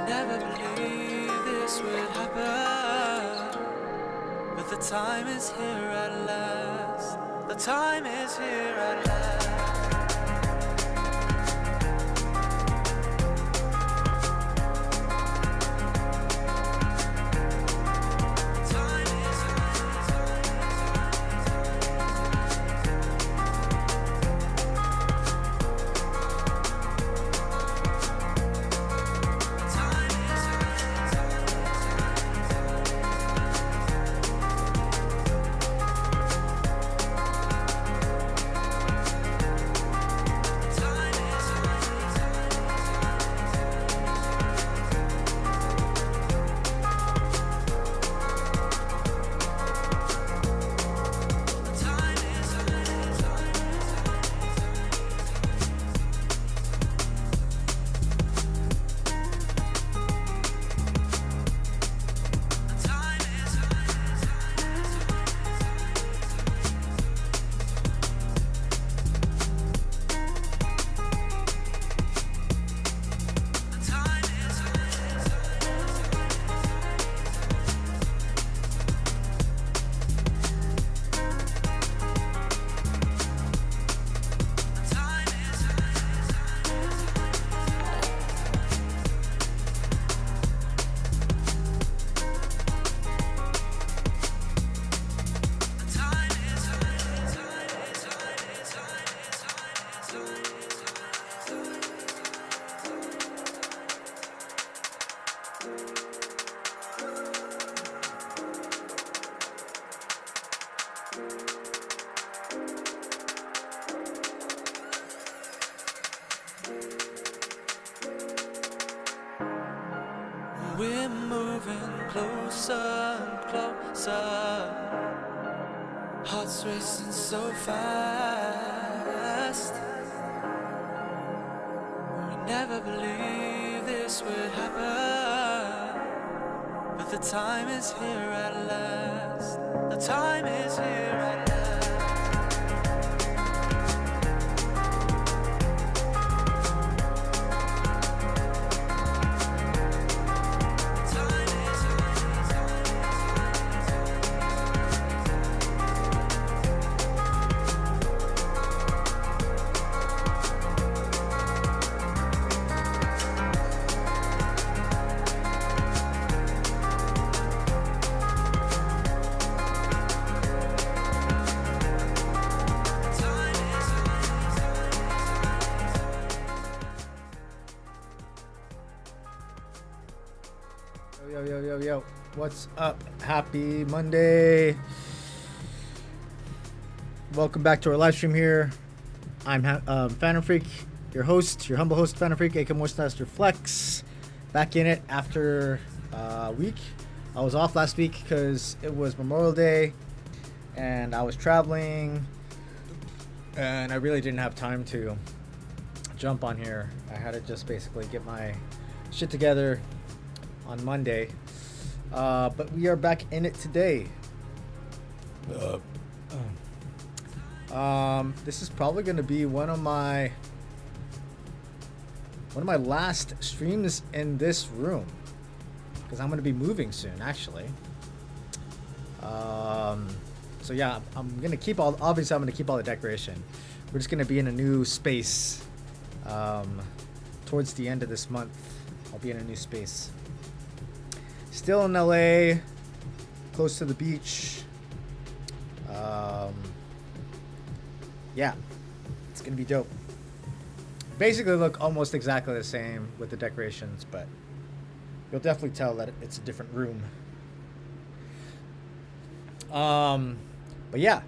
Never believed this would happen, but the time is here at last. The time is here at last. We're moving closer and closer. Hearts racing so fast. We never believed this would happen, but the time is here at last. The time is here at last. Yo, what's up? Happy Monday. Welcome back to our live stream here. I'm Phantom Freak, your host, your humble host, Phantom Freak, aka Moistmaster Flex. Back in it after a week. I was off last week because it was Memorial Day and I was traveling and I really didn't have time to jump on here. I had to just basically get my shit together on Monday. But we are back in it today. This is probably going to be one of my last streams in this room because I'm going to be moving soon, actually. So yeah, I'm going to keep all the decoration. We're just going to be in a new space. Towards the end of this month, I'll be in a new space. Still in LA, close to the beach. Yeah, it's gonna be dope. Basically look almost exactly the same with the decorations, but you'll definitely tell that it's a different room. But yeah,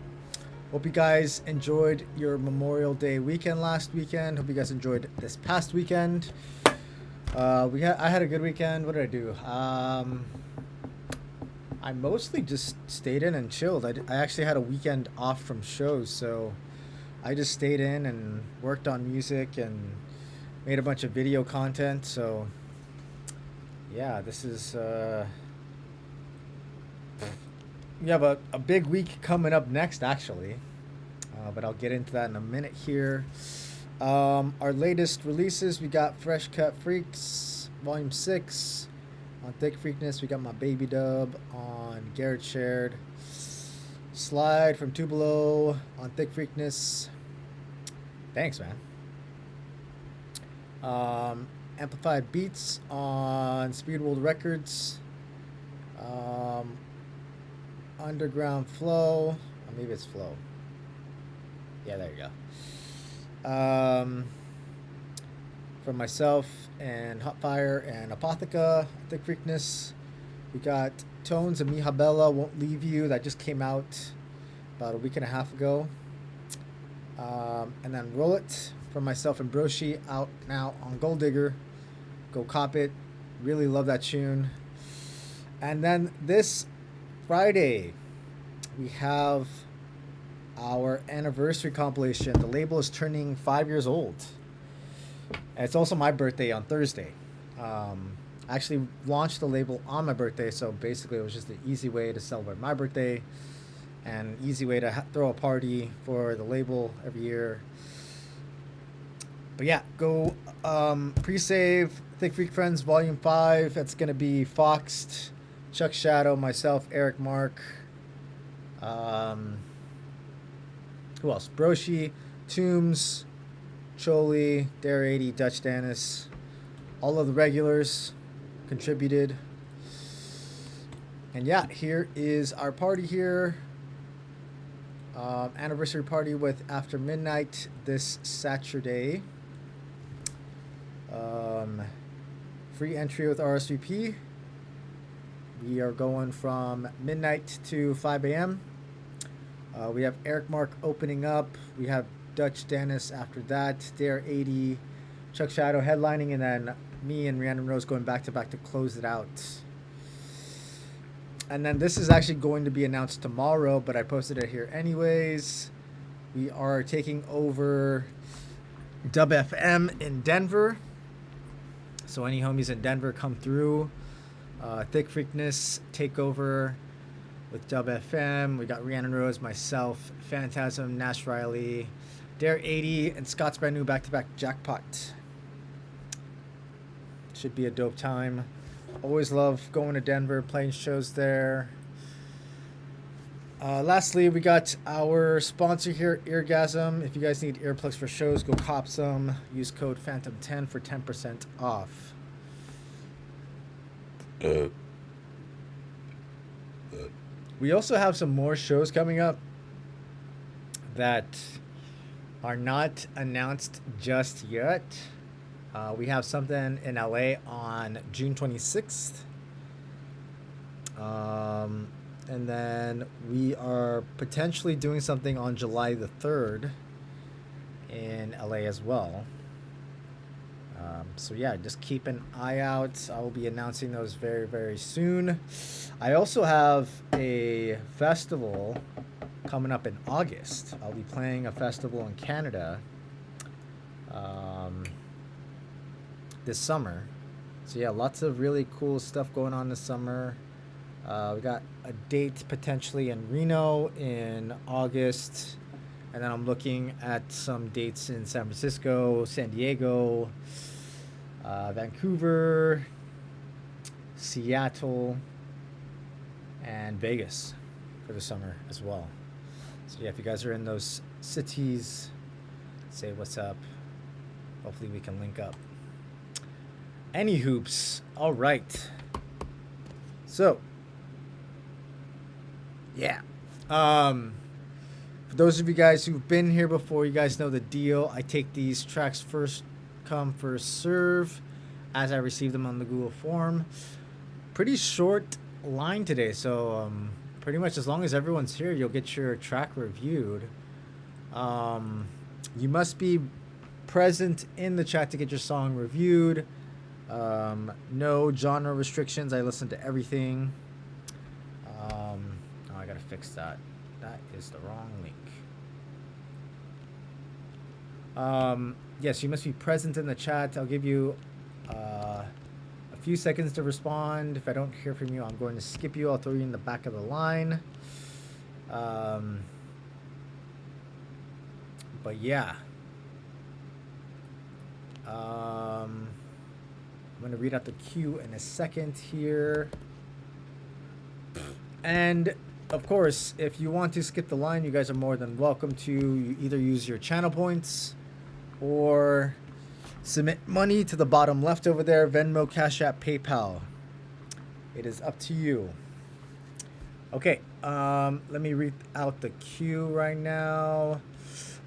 hope you guys enjoyed your Memorial Day weekend last weekend. Hope you guys enjoyed this past weekend. I had a good weekend. What did I do? I mostly just stayed in and chilled. I actually had a weekend off from shows, so I just stayed in and worked on music and made a bunch of video content. So yeah, this is we have a big week coming up next, actually, but I'll get into that in a minute here. Our latest releases, we got Fresh Cut Freaks, Volume 6. On Thick Freakness, we got my baby dub on Garrett Shared. Slide from Tubalo on Thick Freakness. Thanks, man. Amplified Beats on Speed World Records. Underground Flow. Or maybe it's Flow. Yeah, there you go. From myself and Hotfire and Apotheca, Thick Freakness. We got Tones and Mihabella Won't Leave You. That just came out about a week and a half ago. And then Roll It from myself and Broshi, out now on Gold Digger. Go cop it. Really love that tune. And then this Friday, we have our anniversary compilation. The label is turning 5 years old. And it's also my birthday on Thursday. I actually launched the label on my birthday, so basically it was just an easy way to celebrate my birthday and easy way to throw a party for the label every year. But yeah, go pre-save Thick Freak Friends Volume 5. That's going to be Foxed, Chuck Shadow, myself, Eric Mark. Who else? Broshi, Tombs, Choli, Dare 80, Dutch Dennis. All of the regulars contributed. And yeah, here is our party here. Anniversary party with After Midnight this Saturday. Free entry with RSVP. We are going from midnight to 5 a.m. We have Eric Mark opening up. We have Dutch Dennis after that. Dare 80, Chuck Shadow headlining, and then me and Rhiannon Rose going back to back to close it out. And then this is actually going to be announced tomorrow, but I posted it here anyways. We are taking over Dub FM in Denver. So any homies in Denver come through. Thick Freakness takeover with Dub FM. We got Rhiannon Rose, myself, Phantasm, Nash Riley, Dare 80, and Scott's brand new back-to-back Jackpot. Should be a dope time. Always love going to Denver, playing shows there. Lastly, we got our sponsor here, Eargasm. If you guys need earplugs for shows, go cop some. Use code Phantom10 for 10% off. We also have some more shows coming up that are not announced just yet. We have something in LA on June 26th. And then we are potentially doing something on July the 3rd in LA as well. So yeah, just keep an eye out. I will be announcing those very, very soon. I also have a festival coming up in August. I'll be playing a festival in Canada this summer. So yeah, lots of really cool stuff going on this summer. We got a date potentially in Reno in August. And then I'm looking at some dates in San Francisco, San Diego, Vancouver, Seattle, and Vegas for the summer as well. So yeah, if you guys are in those cities, say what's up. Hopefully we can link up. Any hoops. All right. So, yeah. For those of you guys who've been here before, you guys know the deal. I take these tracks first come, first serve as I receive them on the Google form. Pretty short line today, so pretty much as long as everyone's here, you'll get your track reviewed. You must be present in the chat to get your song reviewed. No genre restrictions. I listen to everything. Oh, I gotta fix that. That is the wrong link. Yes, you must be present in the chat. I'll give you a few seconds to respond. If I don't hear from you, I'm going to skip you. I'll throw you in the back of the line. But yeah. I'm going to to read out the queue in a second here. And of course, if you want to skip the line, you guys are more than welcome to either use your channel points or submit money to the bottom left over there, Venmo, Cash App, PayPal. It is up to you. Okay, let me read out the queue right now.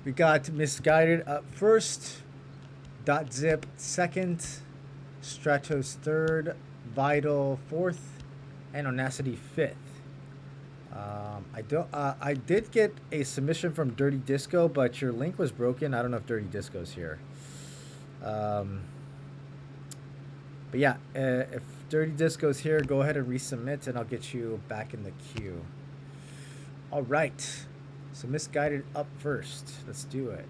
We got Misguided up first, .zip second, Stratos third, Vital fourth, and Onacity fifth. I did get a submission from Dirty Disco, but your link was broken. I don't know if Dirty Disco's here. But yeah, if Dirty Disco's here, go ahead and resubmit, and I'll get you back in the queue. All right, so Misguided up first. Let's do it.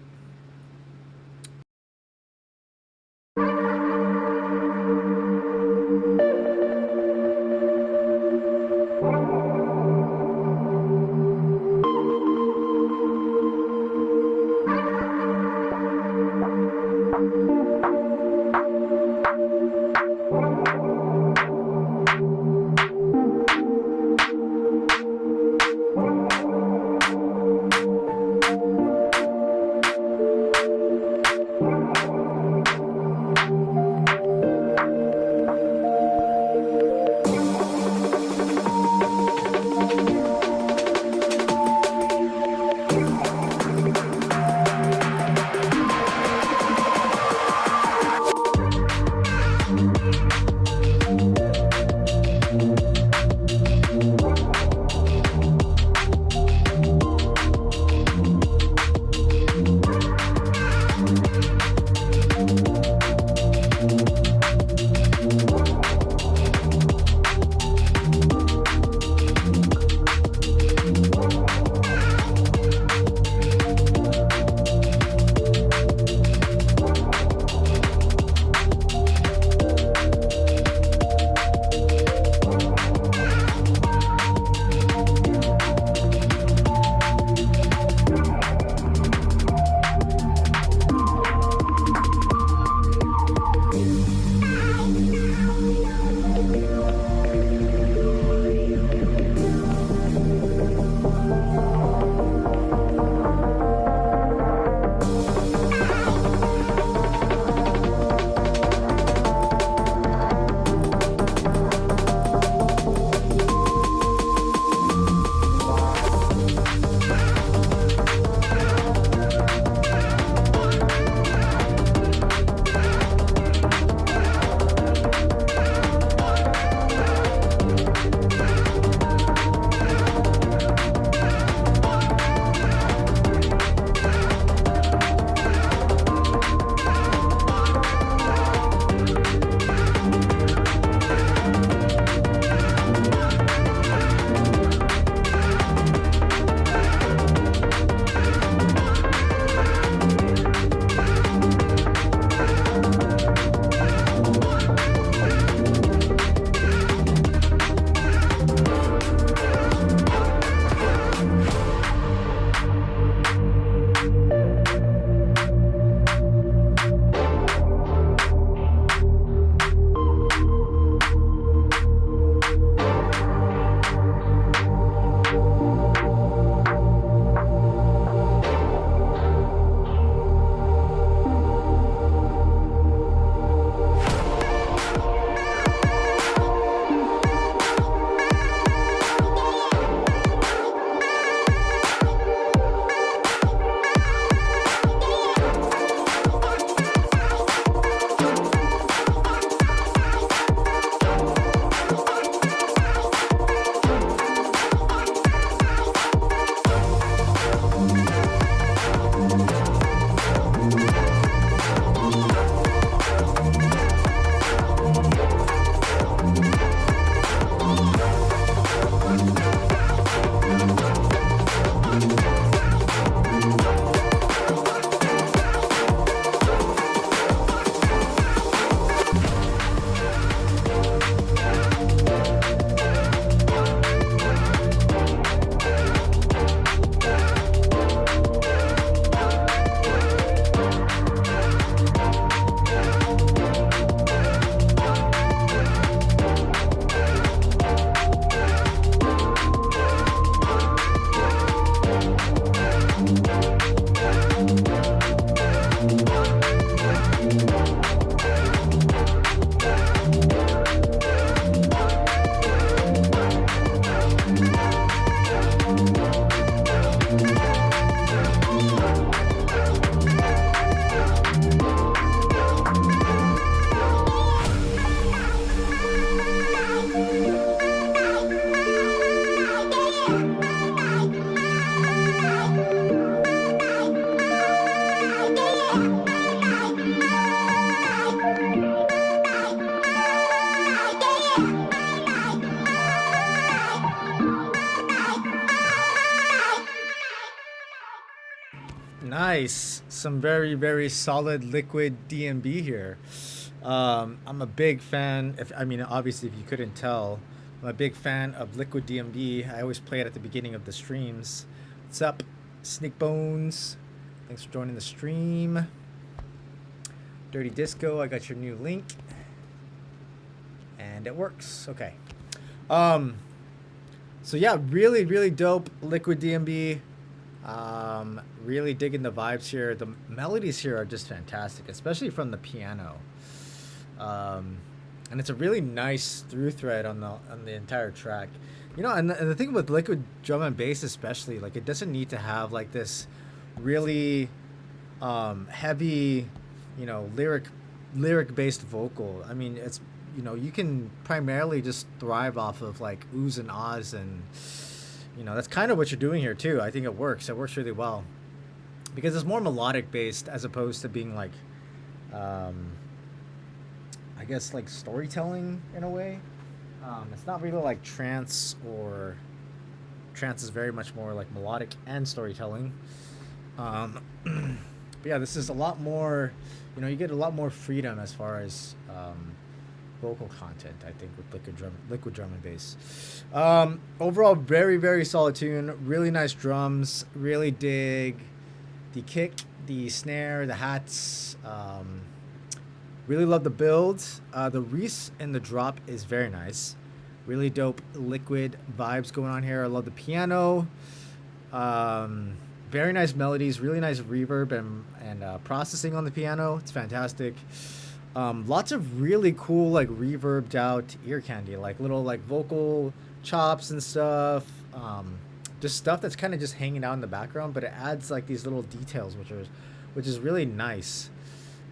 Nice. Some very, very solid liquid DMB here. I'm a big fan. Obviously, if you couldn't tell, I'm a big fan of liquid DMB. I always play it at the beginning of the streams. What's up, Sneak Bones? Thanks for joining the stream. Dirty Disco, I got your new link. And it works. Okay. So yeah, really, really dope liquid DMB. Really digging the vibes here. The melodies here are just fantastic, especially from the piano. And it's a really nice through thread on the entire track. You know, and the thing with liquid drum and bass especially, like it doesn't need to have like this really heavy, you know, lyric based vocal. I mean, it's, you know, you can primarily just thrive off of like oohs and ahs, and you know that's kind of what you're doing here too. I think it works really well because it's more melodic based as opposed to being like I guess like storytelling in a way. It's not really like trance, or trance is very much more like melodic and storytelling. But yeah, this is a lot more, you know, you get a lot more freedom as far as vocal content, I think, with liquid drum and bass. Overall, very, very solid tune. Really nice drums. Really dig the kick, the snare, the hats. Really love the build. The Reese and the drop is very nice. Really dope liquid vibes going on here. I love the piano. Very nice melodies. Really nice reverb and processing on the piano. It's fantastic. Lots of really cool like reverbed out ear candy, like little like vocal chops and stuff. Just stuff that's kind of just hanging out in the background, but it adds like these little details, which is really nice.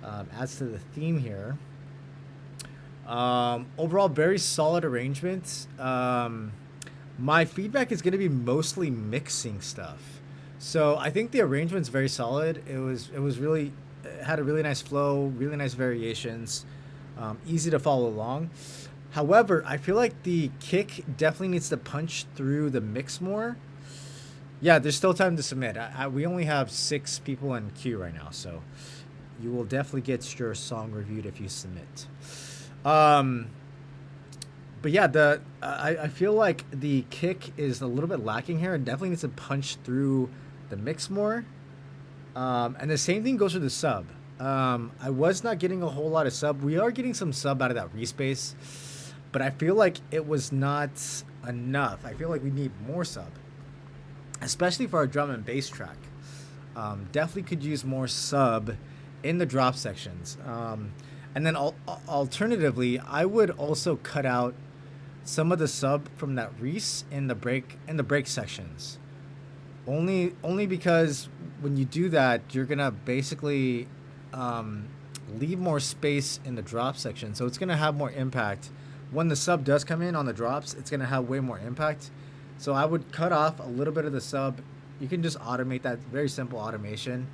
Adds to the theme here. Overall, very solid arrangement. My feedback is going to be mostly mixing stuff. So I think the arrangement's very solid. It was really, it had a really nice flow, really nice variations, easy to follow along. However, I feel like the kick definitely needs to punch through the mix more. Yeah, there's still time to submit. We only have 6 people in queue right now, so you will definitely get your song reviewed if you submit. But yeah, I feel like the kick is a little bit lacking here, and definitely needs to punch through the mix more. And the same thing goes for the sub. I was not getting a whole lot of sub. We are getting some sub out of that respace, but I feel like it was not enough. I feel like we need more sub, especially for our drum and bass track. Definitely could use more sub in the drop sections. And then alternatively, I would also cut out some of the sub from that Reese in the break sections. Only because when you do that, you're gonna basically leave more space in the drop section, so it's gonna have more impact. When the sub does come in on the drops, it's gonna have way more impact. So I would cut off a little bit of the sub. You can just automate that, very simple automation.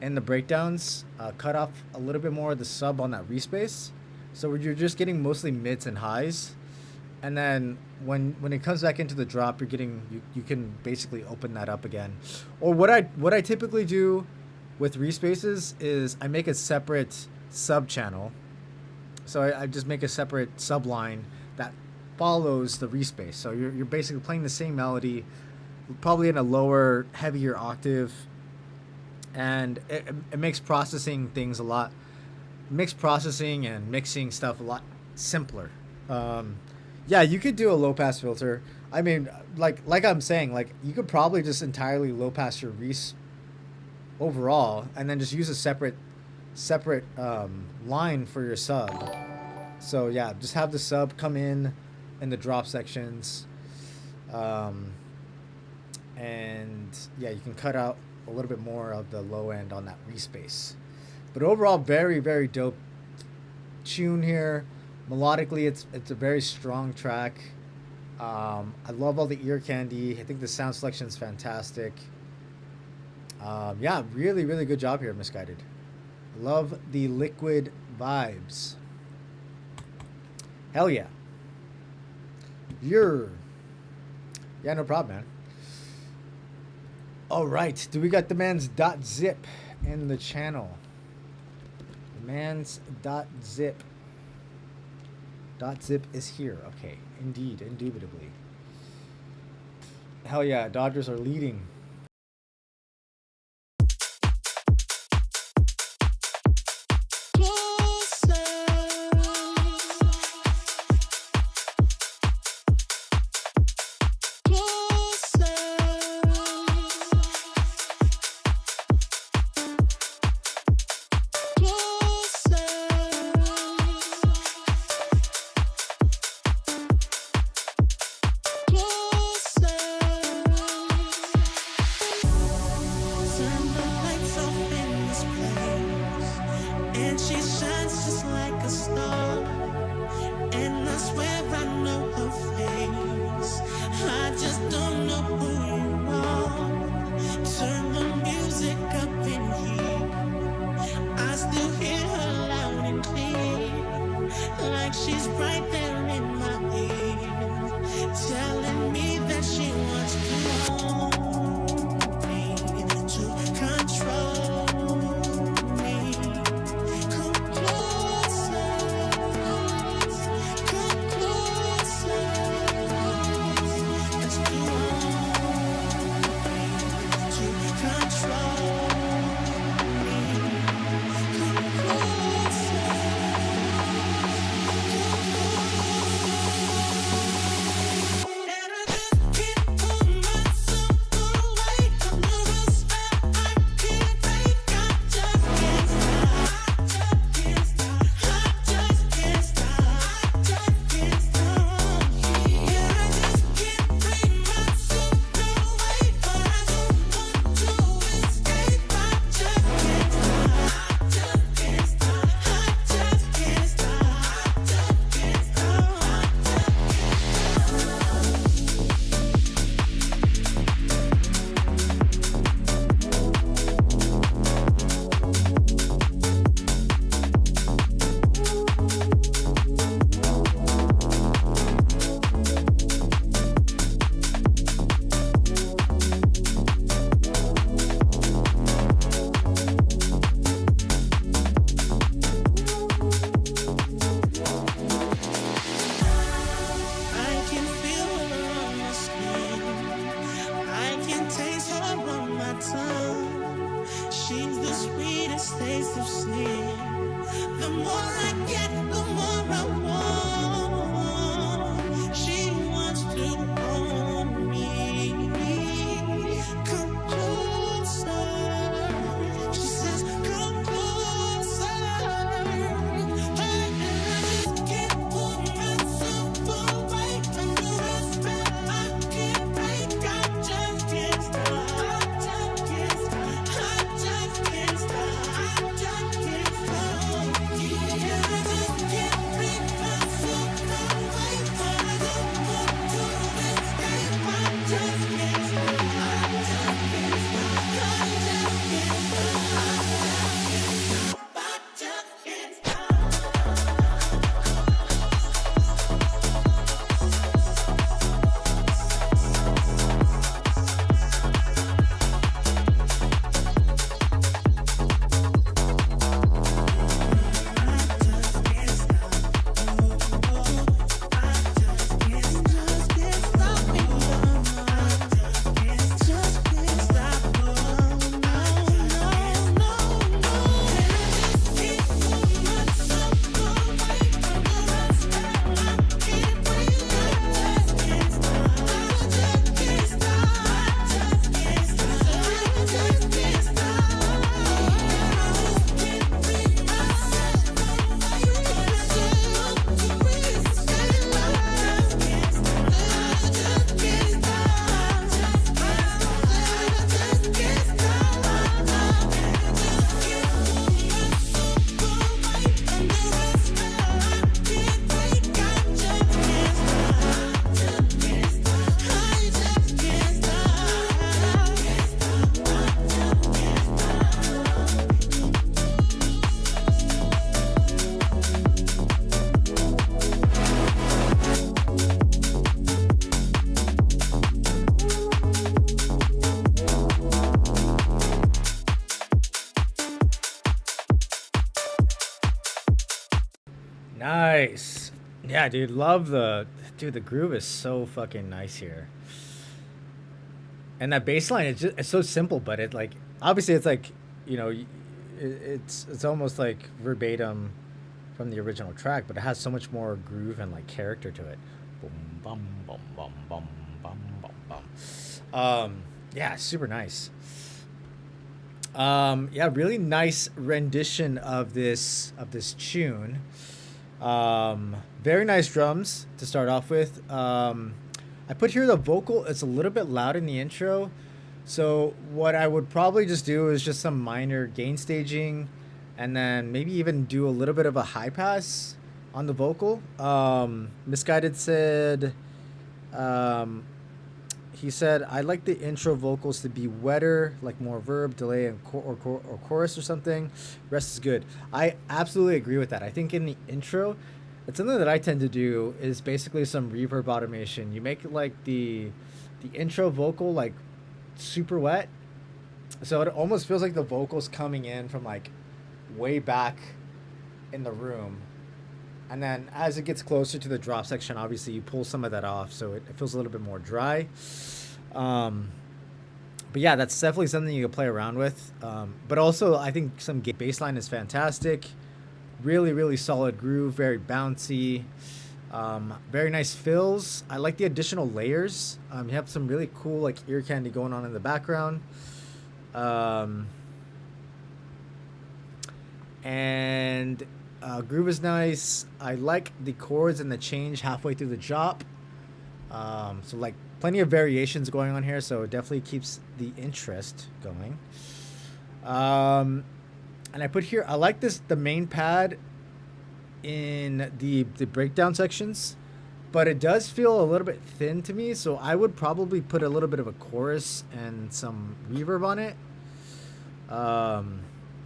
In the breakdowns, cut off a little bit more of the sub on that respace, so you're just getting mostly mids and highs. And then when it comes back into the drop, you're getting you can basically open that up again. Or what I typically do with respaces is I make a separate sub channel. So I just make a separate sub line that follows the respace. So you're basically playing the same melody, probably in a lower, heavier octave, and it makes processing things makes processing and mixing stuff a lot simpler. Yeah, you could do a low pass filter. I mean, like I'm saying, like you could probably just entirely low pass your Reese overall, and then just use a separate line for your sub. So yeah, just have the sub come in the drop sections, and yeah, you can cut out a little bit more of the low end on that respace. But overall, very, very dope tune here. Melodically, it's a very strong track. I love all the ear candy. I think the sound selection is fantastic. Yeah, really, really good job here, Misguided. Love the liquid vibes. Hell yeah. Yeah, no problem, man. All right. Do we got the man's dot zip in the channel? The man's dot zip. Dot zip is here. Okay. Indeed. Indubitably. Hell yeah. Dodgers are leading. Nice. Yeah, dude, love the groove is so fucking nice here. And that bass line is just it's so simple, but it like obviously it's like, you know, it's almost like verbatim from the original track, but it has so much more groove and like character to it. Boom bum bum bum bum bum bum bum. Yeah, super nice. Yeah, really nice rendition of this tune. Very nice drums to start off with. I put here the vocal. It's a little bit loud in the intro, so what I would probably just do is just some minor gain staging, and then maybe even do a little bit of a high pass on the vocal. Misguided said, um, he said, I like the intro vocals to be wetter, like more verb, delay, and or chorus or something. Rest is good. I absolutely agree with that. I think in the intro, it's something that I tend to do is basically some reverb automation. You make like the intro vocal like super wet, so it almost feels like the vocals coming in from like way back in the room. And then as it gets closer to the drop section, obviously you pull some of that off, so it feels a little bit more dry. Um, but yeah, that's definitely something you can play around with. But also, I think some bass line is fantastic. Really, really solid groove, very bouncy. Very nice fills. I like the additional layers. You have some really cool like ear candy going on in the background. And groove is nice. I like the chords and the change halfway through the drop. So like plenty of variations going on here, so it definitely keeps the interest going. And I put here, I like the main pad in the breakdown sections, but it does feel a little bit thin to me, so I would probably put a little bit of a chorus and some reverb on it,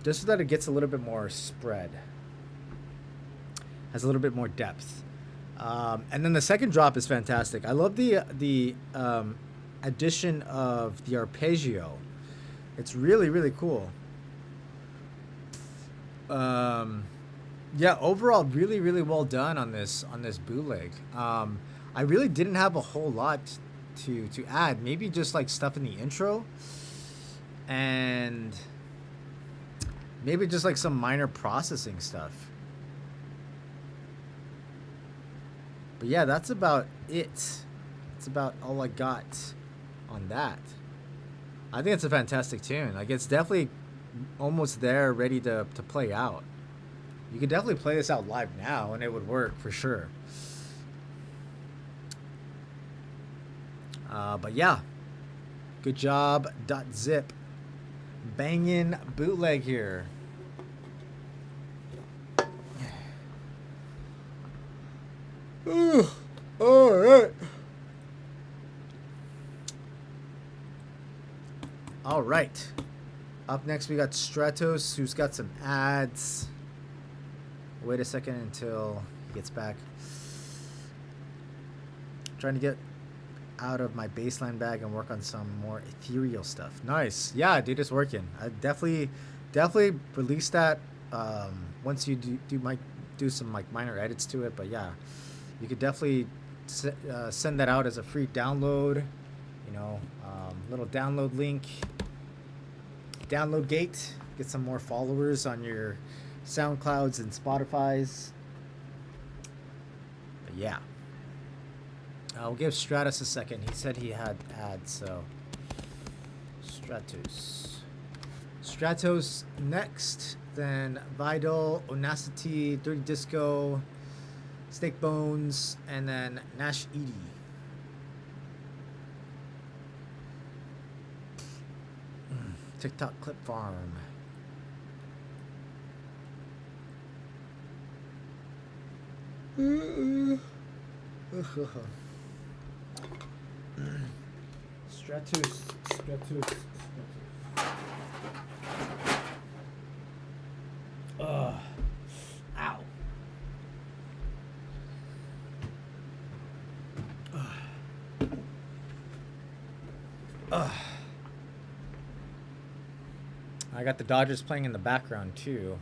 just so that it gets a little bit more spread, has a little bit more depth. And then the second drop is fantastic. I love the addition of the arpeggio. It's really, really cool. Yeah, overall, really, really well done on this bootleg. I really didn't have a whole lot to add. Maybe just like stuff in the intro, and maybe just like some minor processing stuff. But yeah, that's about it. That's about all I got on that. I think it's a fantastic tune. Like, it's definitely almost there, ready to play out. You could definitely play this out live now, and it would work for sure. But yeah, good job, .zip. Banging bootleg here. All right. All right. Up next, we got Stratos, who's got some ads. Wait a second until he gets back. Trying to get out of my baseline bag and work on some more ethereal stuff. Nice. Yeah, dude, it's working. I definitely release that once you do some like minor edits to it. But yeah, you could definitely send that out as a free download. You know, little download link. Download gate. Get some more followers on your SoundClouds and Spotify's. But yeah. We'll give Stratus a second. He said he had ads, so Stratos next, then Vidal, Onacity, Dirty Disco, Snake Bones, and then Nash Edie. TikTok Clip Farm. Stratus. Ow. I got the Dodgers playing in the background too.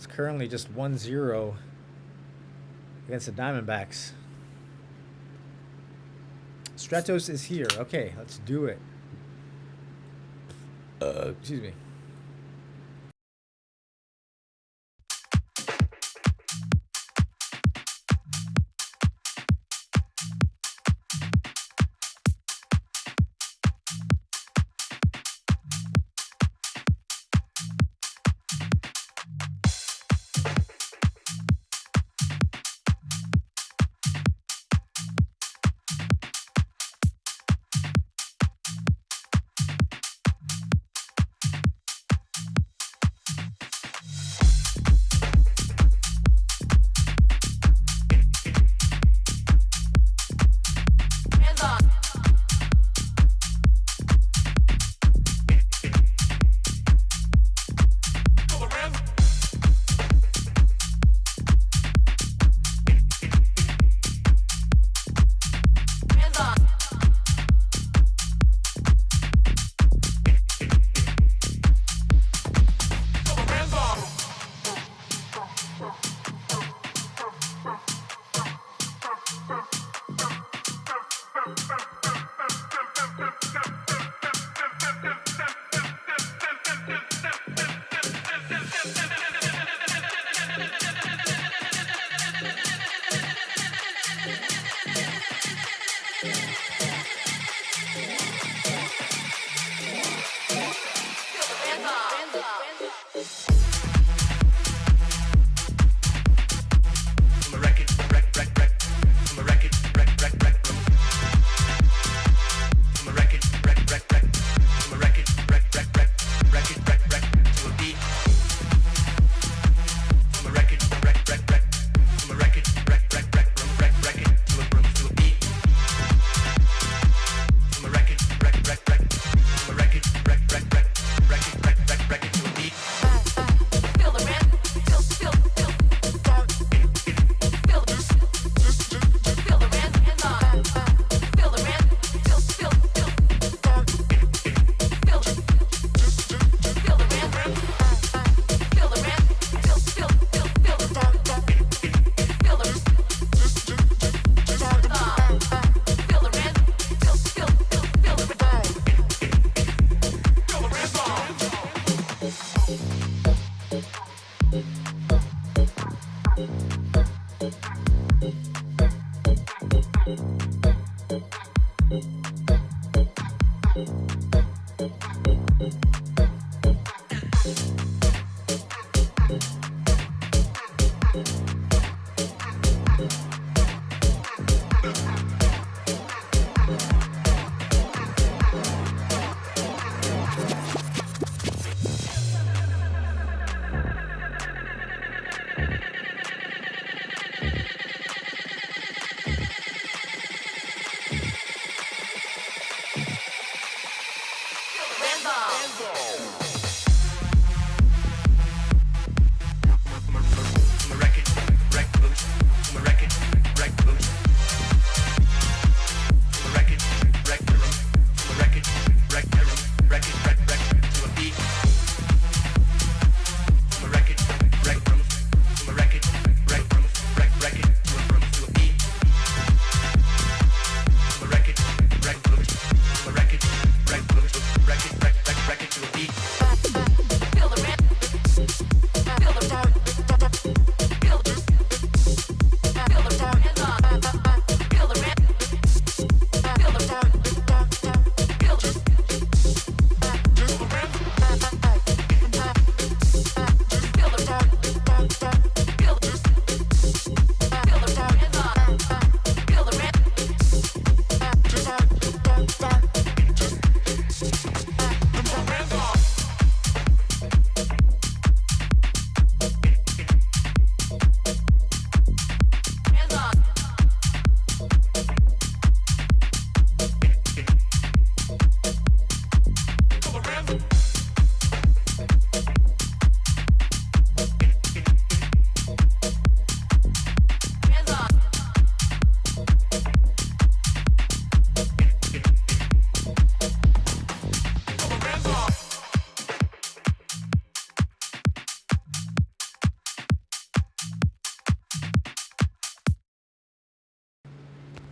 It's currently just 1-0 against the Diamondbacks. Stratos is here. Okay, let's do it. Excuse me.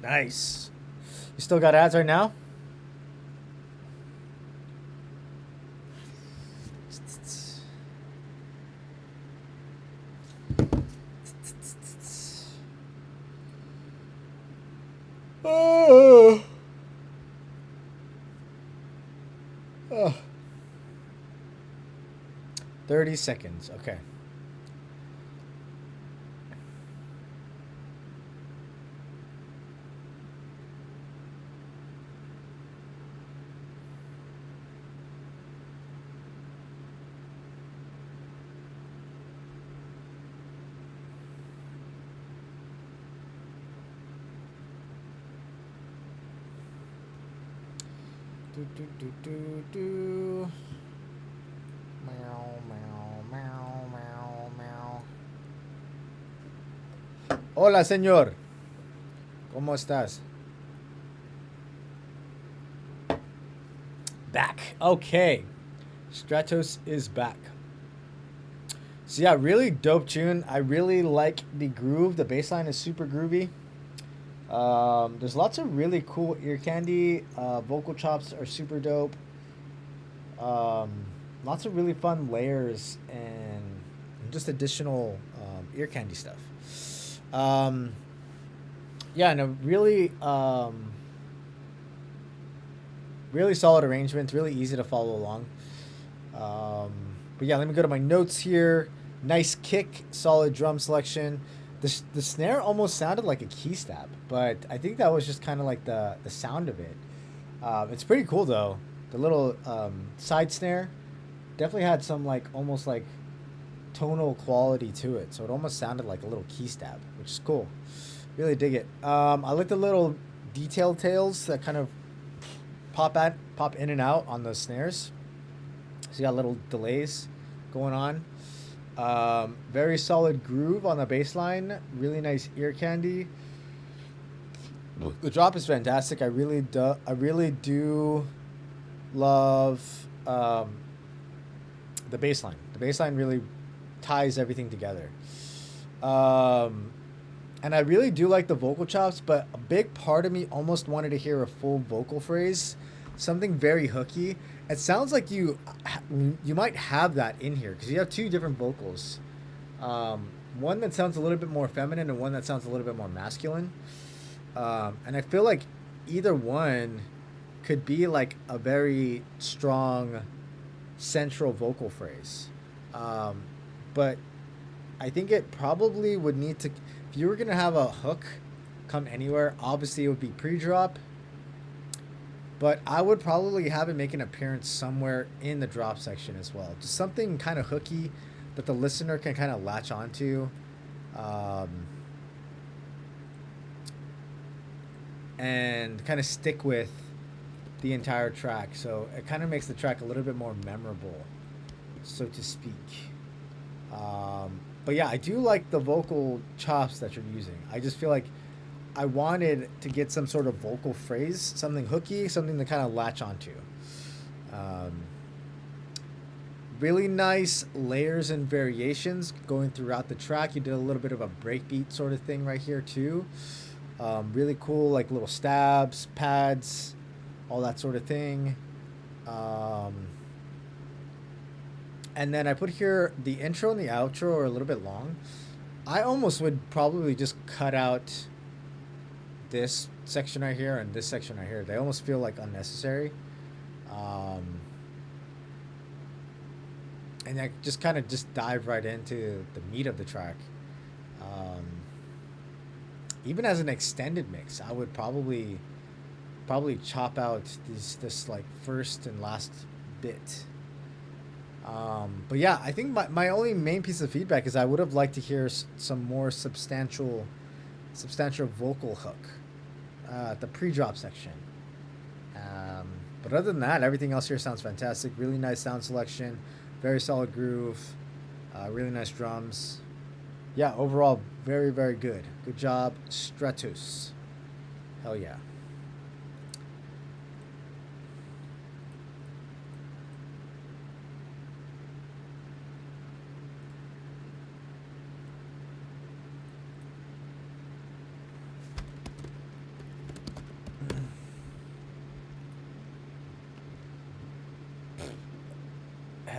Nice. You still got ads right now? Oh. Oh. 30 seconds. Okay. Do. Meow, meow, meow, meow, meow. Hola, señor. ¿Cómo estás? Back. Okay. Stratos is back. So yeah, really dope tune. I really like the groove. The bass line is super groovy. There's lots of really cool ear candy. Vocal chops are super dope. Lots of really fun layers and just additional ear candy stuff. Yeah, and a really solid arrangement. Really easy to follow along. But yeah, let me go to my notes here. Nice kick, solid drum selection. The snare almost sounded like a key stab, but I think that was just kind of like the sound of it. It's pretty cool though. The little side snare definitely had some like almost like tonal quality to it, so it almost sounded like a little key stab, which is cool. Really dig it. I like the little detail tails that kind of pop in and out on those snares. So you got little delays going on. Very solid groove on the bass line. Really nice ear candy. The drop is fantastic. I really do love the bass line. The bass line really ties everything together. And I really do like the vocal chops, but a big part of me almost wanted to hear a full vocal phrase, something very hooky. It sounds like you might have that in here because you have two different vocals. One that sounds a little bit more feminine and one that sounds a little bit more masculine. And I feel like either one could be like a very strong central vocal phrase. But I think it probably would need to, if you were going to have a hook come anywhere, obviously it would be pre-drop. But I would probably have it make an appearance somewhere in the drop section as well. Just something kind of hooky that the listener can kind of latch onto. And kind of stick with the entire track. So it kind of makes the track a little bit more memorable, so to speak. But yeah, I do like the vocal chops that you're using. I just feel like I wanted to get some sort of vocal phrase, something hooky, something to kind of latch onto. Really nice layers and variations going throughout the track. You did a little bit of a breakbeat sort of thing right here too. Really cool, like little stabs, pads, all that sort of thing. And then I put here the intro and the outro are a little bit long. I almost would probably just cut out this section right here and this section right here. They almost feel like unnecessary. And I just kind of just dive right into the meat of the track. Even as an extended mix, I would probably chop out this like first and last bit. But yeah, I think my only main piece of feedback is I would have liked to hear some more substantial vocal hook at the pre-drop section. But other than that, everything else here sounds fantastic. Really nice sound selection, very solid groove, really nice drums. Yeah, overall, very, very good. Good job, Stratos. Hell yeah.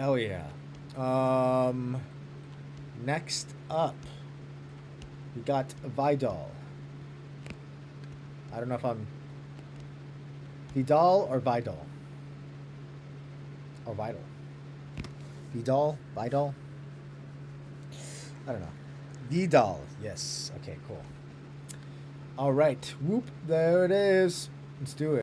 Hell yeah. Next up, we got Vidal. I don't know if I'm Vidal or Vidal. Or Vidal. Vidal? Vidal? I don't know. Vidal. Yes. Okay, cool. All right. Whoop. There it is. Let's do it.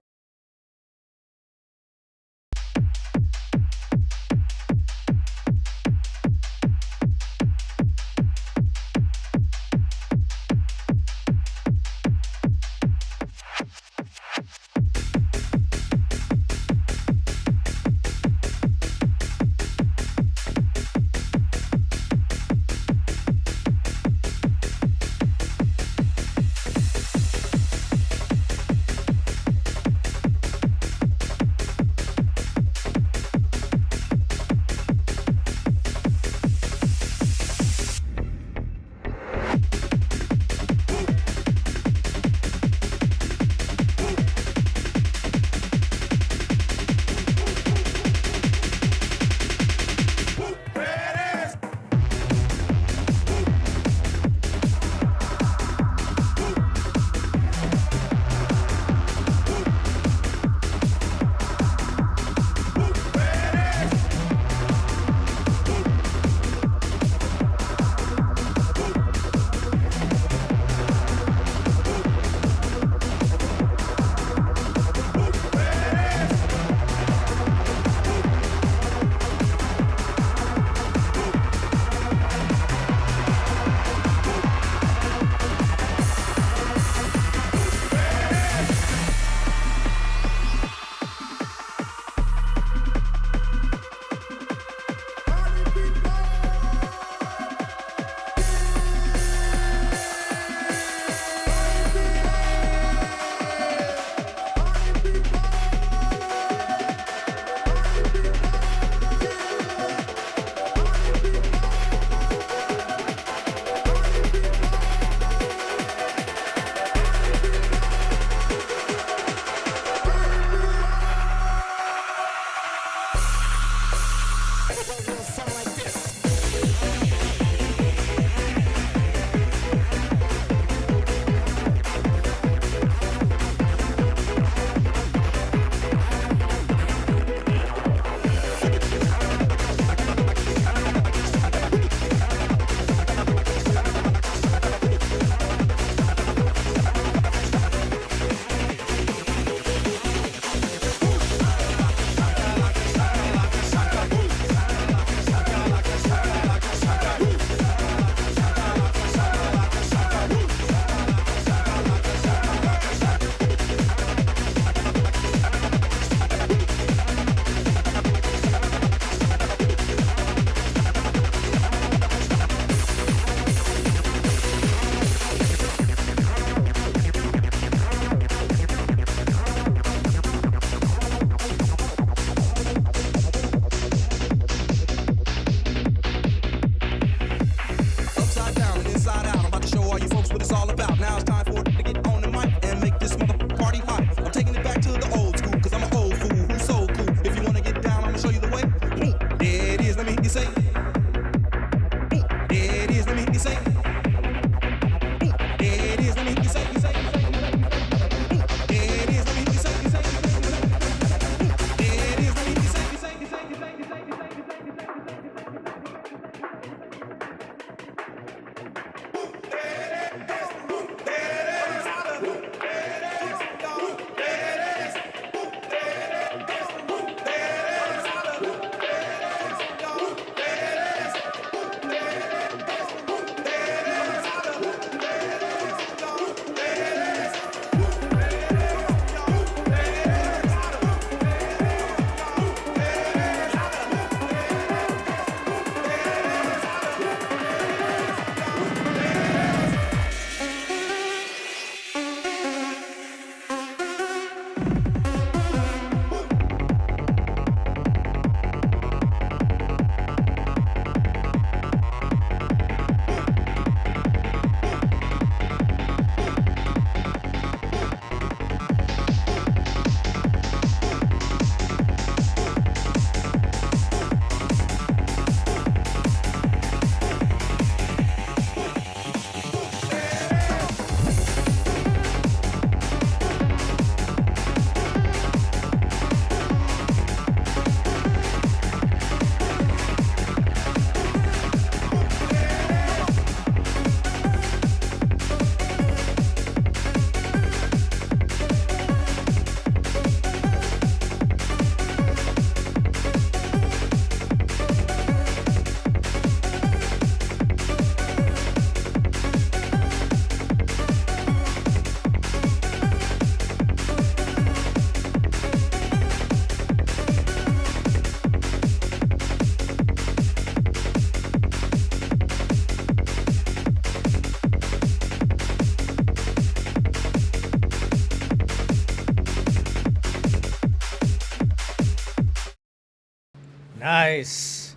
Nice.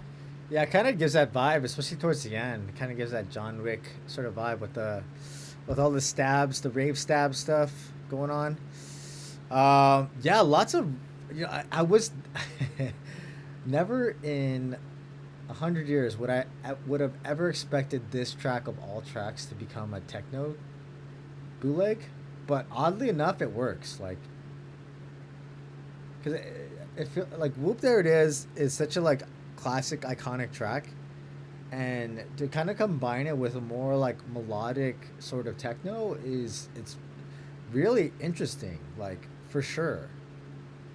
Yeah, it kind of gives that vibe, especially towards the end. It kind of gives that John Wick sort of vibe with all the stabs, the rave stab stuff going on. Yeah, lots of. I was never in 100 years I would have ever expected this track of all tracks to become a techno bootleg, but oddly enough, it works. Like, because it feel like Whoop There It is such a like classic iconic track, and to kind of combine it with a more like melodic sort of techno it's really interesting, like for sure.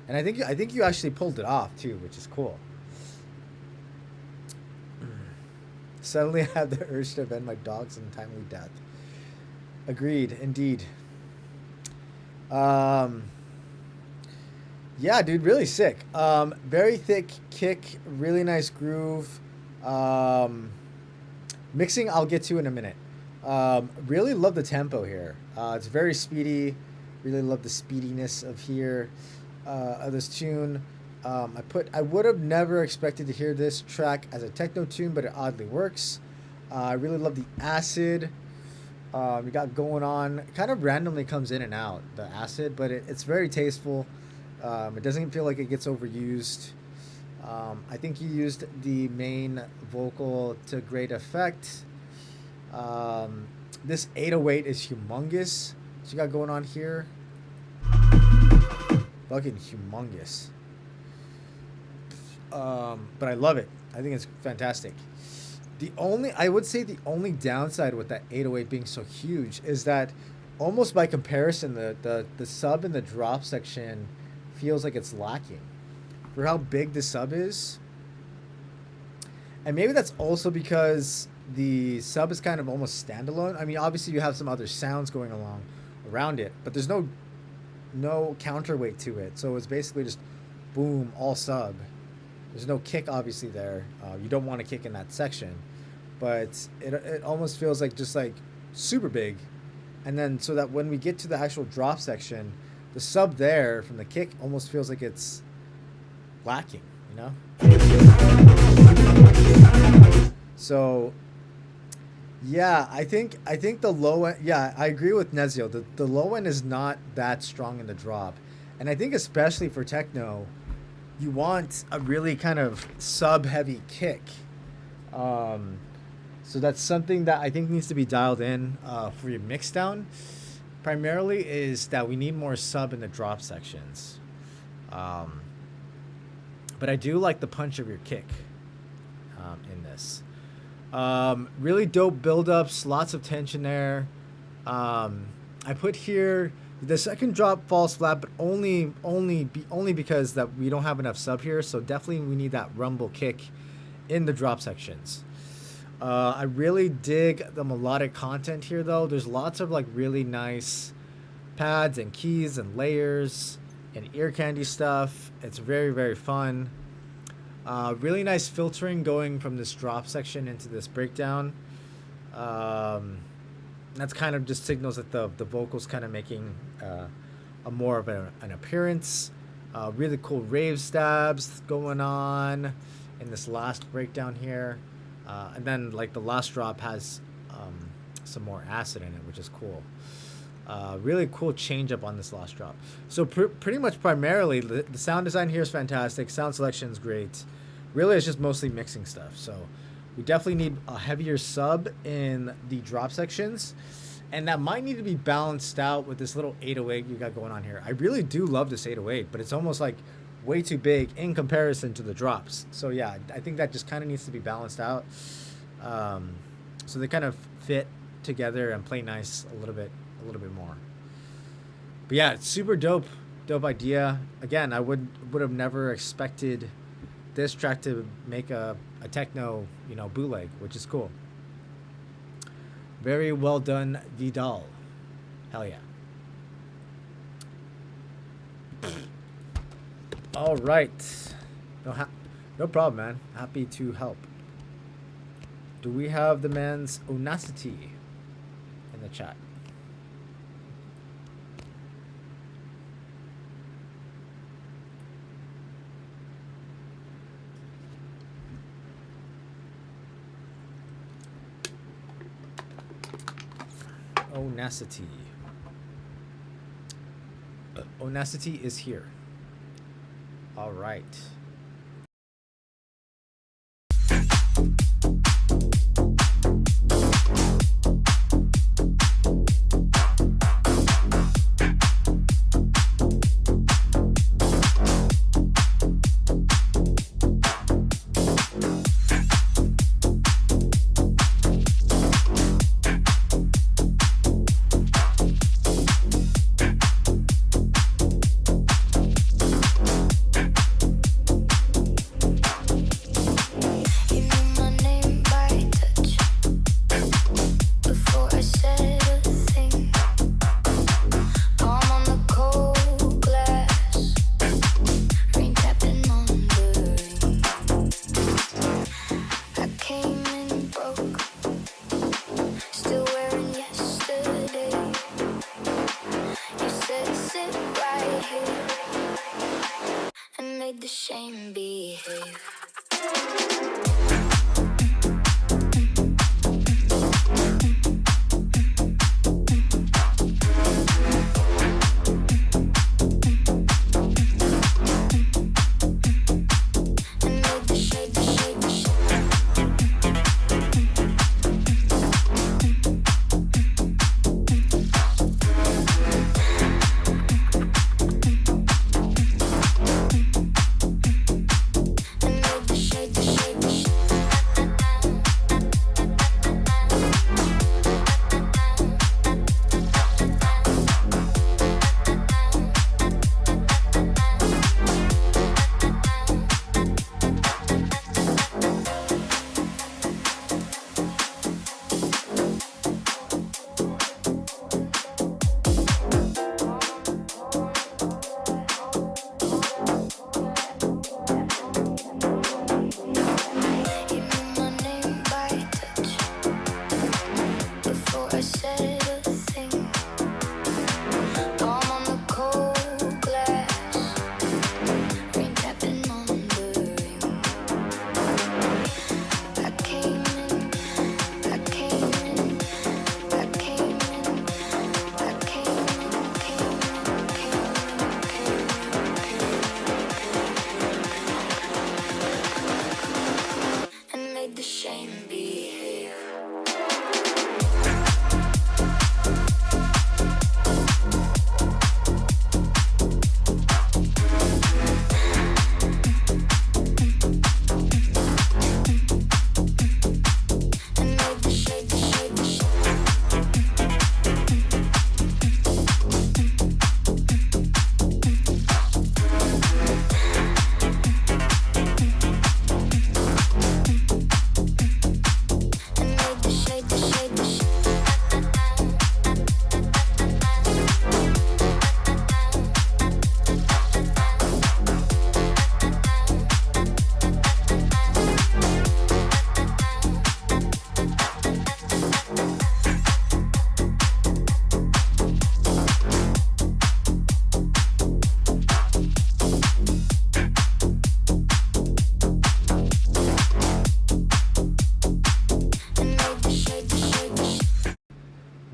And I think you actually pulled it off too, which is cool. Suddenly I have the urge to avenge my dog's untimely death. Agreed, indeed. Um, yeah, dude, really sick. Very thick kick, really nice groove. Um, Mixing, I'll get to in a minute. Really love the tempo here. It's very speedy. Really love the speediness of here, of this tune. I would have never expected to hear this track as a techno tune, but it oddly works. I really love the acid. You got going on. It kind of randomly comes in and out, the acid, but it's very tasteful. It doesn't feel like it gets overused. I think you used the main vocal to great effect. This 808 is humongous. What you got going on here? Fucking humongous. But I love it. I think it's fantastic. I would say the only downside with that 808 being so huge is that almost by comparison, the sub in the drop section feels like it's lacking for how big the sub is. And maybe that's also because the sub is kind of almost standalone. I mean, obviously you have some other sounds going along around it, but there's no counterweight to it. So it's basically just boom, all sub. There's no kick obviously there. You don't want to kick in that section, but it almost feels like just like super big. And then so that when we get to the actual drop section, the sub there from the kick almost feels like it's lacking, you know? So yeah, I think the low end, yeah, I agree with Nezio. The low end is not that strong in the drop. And I think especially for techno, you want a really kind of sub heavy kick. So that's something that I think needs to be dialed in for your mix down. Primarily is that we need more sub in the drop sections. But I do like the punch of your kick in this. Really dope build-ups, lots of tension there. I put here the second drop falls flat, but only because that we don't have enough sub here. So definitely we need that rumble kick in the drop sections. I really dig the melodic content here, though. There's lots of like really nice pads and keys and layers and ear candy stuff. It's very, very fun. Really nice filtering going from this drop section into this breakdown. That's kind of just signals that the vocals kind of making a more of an appearance. Really cool rave stabs going on in this last breakdown here. And then like the last drop has some more acid in it, which is cool. Really cool change up on this last drop. So pretty much primarily the sound design here is fantastic. Sound selection is great. Really, it's just mostly mixing stuff. So we definitely need a heavier sub in the drop sections. And that might need to be balanced out with this little 808 you got going on here. I really do love this 808, but it's almost like way too big in comparison to the drops. So yeah, I think that just kind of needs to be balanced out. So they kind of fit together and play nice a little bit more. But yeah, it's super dope idea. Again, I would have never expected this track to make a techno, bootleg, which is cool. Very well done, Vidal. Hell yeah. All right. No problem, man. Happy to help. Do we have the man's Onacity in the chat? Onacity. Onacity is here. All right.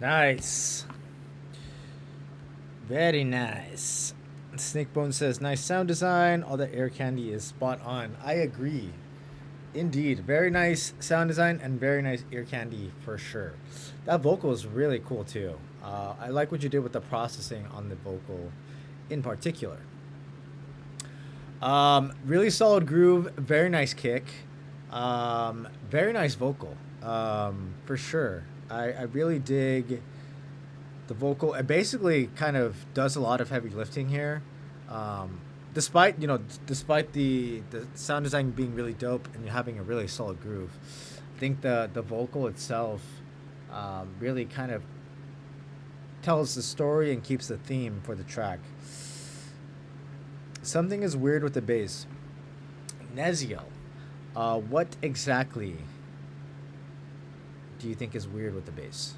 Nice. Very nice. Snakebone says, nice sound design. All the air candy is spot on. I agree. Indeed. Very nice sound design and very nice ear candy for sure. That vocal is really cool too. I like what you did with the processing on the vocal in particular. Really solid groove. Very nice kick. Very nice vocal. For sure. I really dig the vocal. It basically kind of does a lot of heavy lifting here. Despite the sound design being really dope and you having a really solid groove, I think the vocal itself really kind of tells the story and keeps the theme for the track. Something is weird with the bass. Neziel, what exactly do you think is weird with the bass?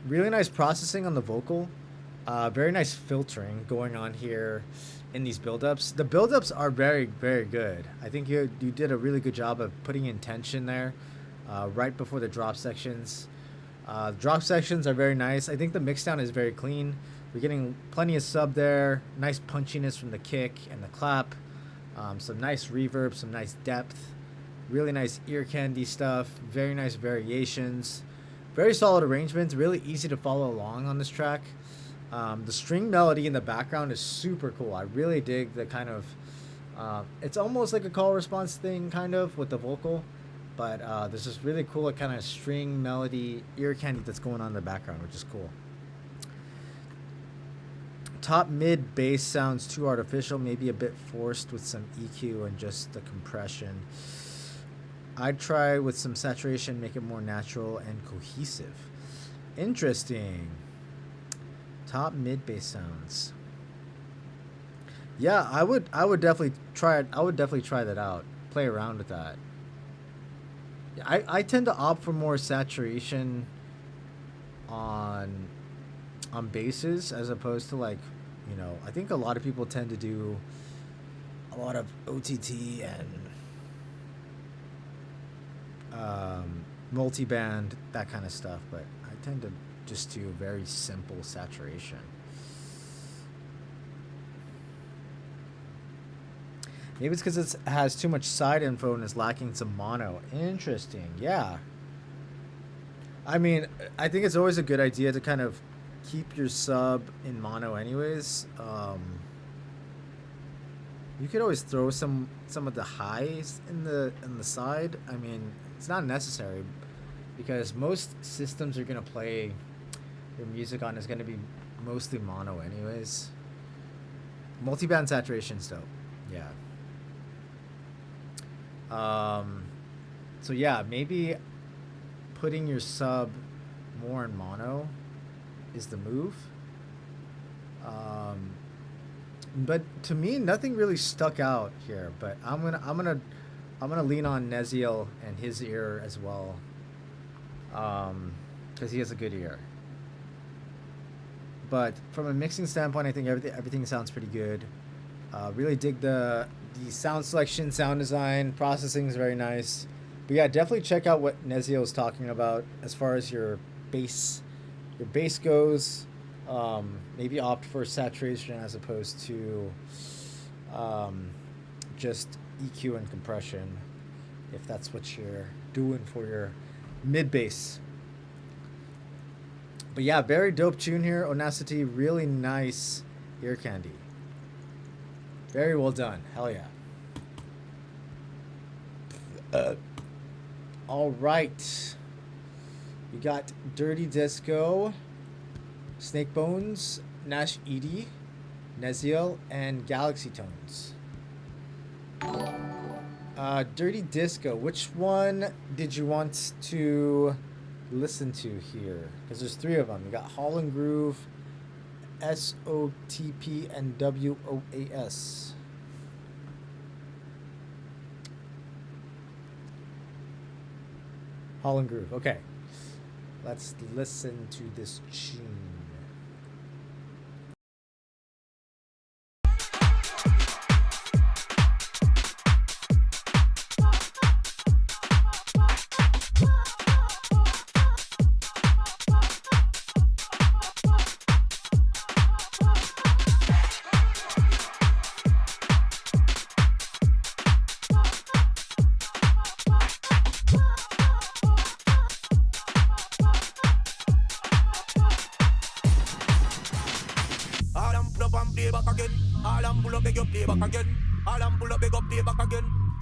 Really nice processing on the vocal. Very nice filtering going on here in these build-ups. The build-ups are very, very good. I think you did a really good job of putting in tension there right before the drop sections. Drop sections are very nice. I think the mixdown is very clean. We're getting plenty of sub there. Nice punchiness from the kick and the clap. Some nice reverb, some nice depth. Really nice ear candy stuff. Very nice variations. Very solid arrangements. Really easy to follow along on this track. The string melody in the background is super cool. I really dig the kind of... it's almost like a call response thing, kind of, with the vocal. But there's this really cool kind of string melody, ear candy that's going on in the background, which is cool. Top mid bass sounds too artificial, maybe a bit forced with some EQ and just the compression. I'd try with some saturation, make it more natural and cohesive. Interesting. Top mid bass sounds. Yeah, I would definitely try it. I would definitely try that out. Play around with that. I tend to opt for more saturation on basses as opposed to, like, you know, I think a lot of people tend to do a lot of OTT and multiband, that kind of stuff, but I tend to just do very simple saturation. Maybe it's because it has too much side info and is lacking some mono. Interesting. Yeah. I mean, I think it's always a good idea to kind of keep your sub in mono anyways. You could always throw some of the highs in the side. I mean, it's not necessary because most systems are going to play your music on is going to be mostly mono anyways. Multiband saturation's dope. Yeah. So yeah, maybe putting your sub more in mono is the move. But to me, nothing really stuck out here. But I'm gonna lean on Neziel and his ear as well, because he has a good ear. But from a mixing standpoint, I think everything sounds pretty good. Really dig the sound selection, sound design, processing is very nice. But yeah, definitely check out what Neziel is talking about as far as your bass goes. Maybe opt for saturation as opposed to just EQ and compression, if that's what you're doing for your mid bass. But yeah, very dope tune here. Onacity, really nice ear candy. Very well done. Hell yeah. All right. We got Dirty Disco, Snake Bones, Nash Edie, Neziel, and Galaxy Tones. Dirty Disco, which one did you want to listen to here? Because there's three of them. You got Holland Groove, SOTP, and WOAS. Holland Groove. Okay. Let's listen to this tune.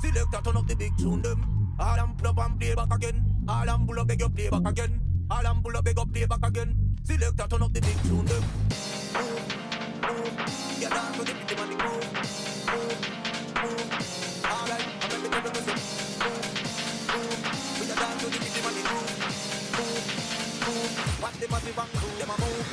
Selector turn up the big tune them. All and pull up and play back again. All and pull up beg up play back again. All and pull up beg up play back again. Selector turn up the big tune them. Yeah, dance with the rhythm and the groove. Alright, I'm ready to tell them listen. We a dance with the rhythm and the groove. What the massive and do them a move.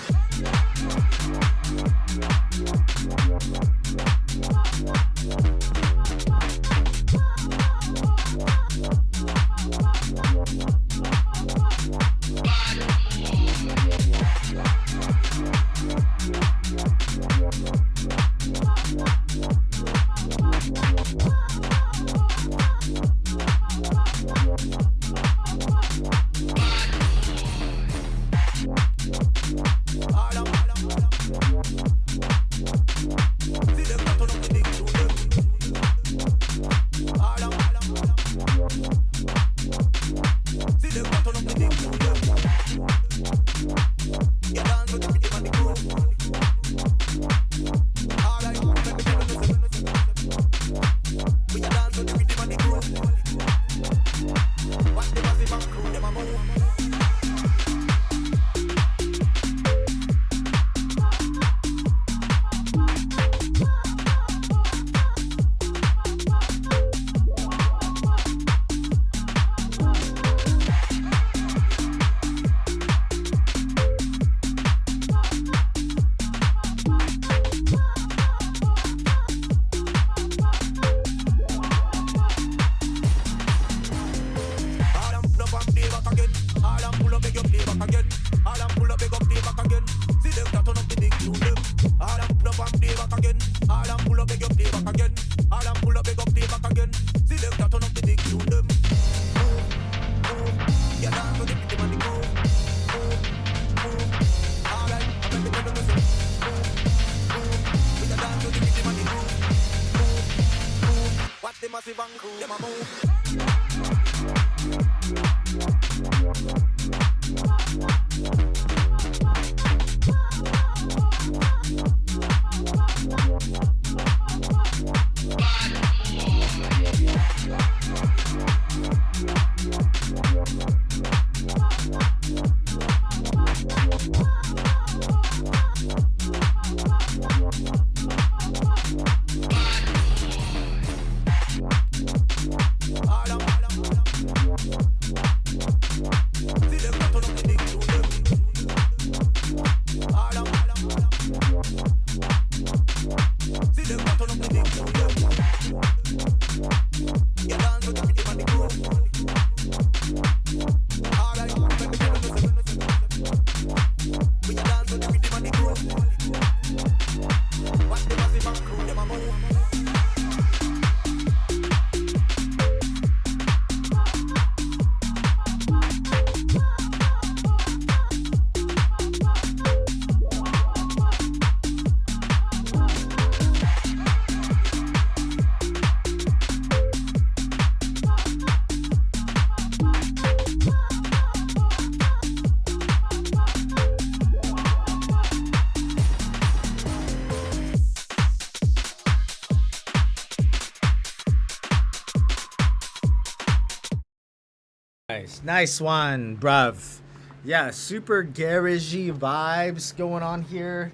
Nice one, bruv. Yeah, super garagey vibes going on here.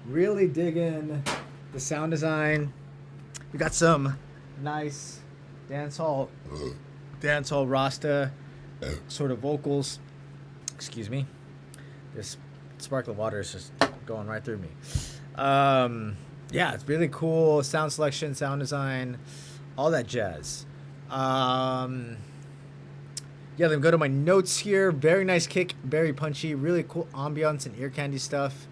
Really digging the sound design. We got some nice dancehall Rasta sort of vocals. Excuse me. This sparkling water is just going right through me. Yeah, it's really cool. Sound selection, sound design, all that jazz. Yeah, let me go to my notes here. Very nice kick, very punchy, really cool ambiance and ear candy stuff.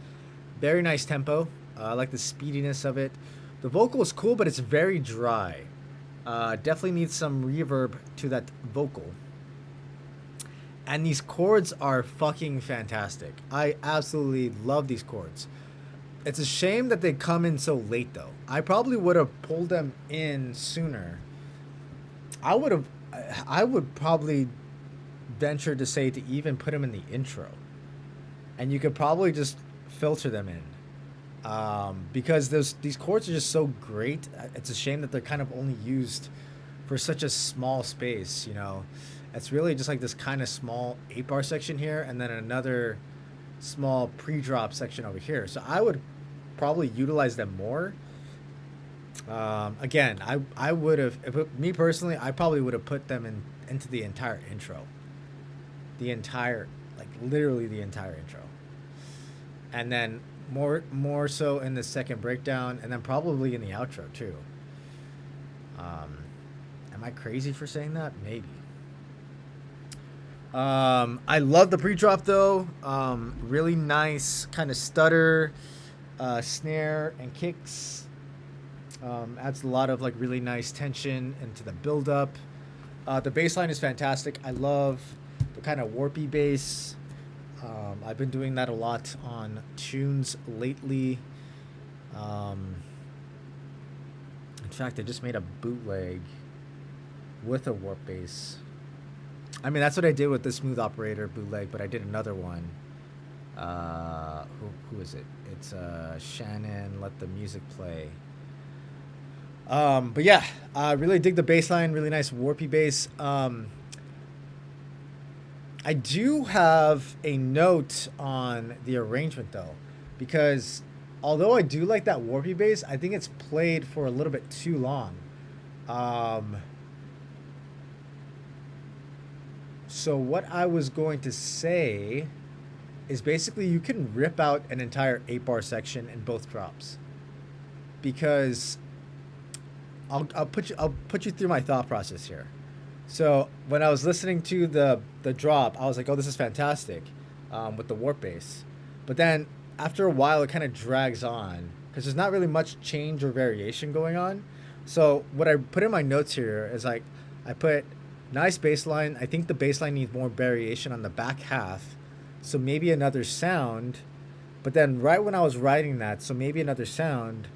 Very nice tempo. I like the speediness of it. The vocal is cool, but it's very dry. Definitely needs some reverb to that vocal. And these chords are fucking fantastic. I absolutely love these chords. It's a shame that they come in so late, though. I probably would have pulled them in sooner. I would probably venture to say to even put them in the intro, and you could probably just filter them in, because these chords are just so great. It's a shame that they're kind of only used for such a small space. You know, it's really just like this kind of small 8-bar section here, and then another small pre-drop section over here. So I would probably utilize them more. Again, I would have, me personally, I probably would have put them into the entire intro. The entire, like literally the entire intro. And then more so in the second breakdown, and then probably in the outro too. Am I crazy for saying that? Maybe. I love the pre-drop though. Really nice kind of stutter, snare and kicks. Adds a lot of like really nice tension into the build-up. The bass line is fantastic. I love the kind of warpy bass. I've been doing that a lot on tunes lately. In fact, I just made a bootleg with a warp bass. I mean, that's what I did with the Smooth Operator bootleg, but I did another one. Who is it? It's Shannon, Let the Music Play. But yeah, I really dig the bass line, really nice warpy bass. I do have a note on the arrangement though, because although I do like that warpy bass, I think it's played for a little bit too long. So what I was going to say is basically you can rip out an entire 8-bar section in both drops, because I'll put you through my thought process here. So when I was listening to the drop, I was like, oh, this is fantastic, with the warp bass. But then after a while, it kind of drags on because there's not really much change or variation going on. So what I put in my notes here is like, I put nice bass line. I think the bass line needs more variation on the back half. So maybe another sound. But then right when I was writing that, so maybe another sound,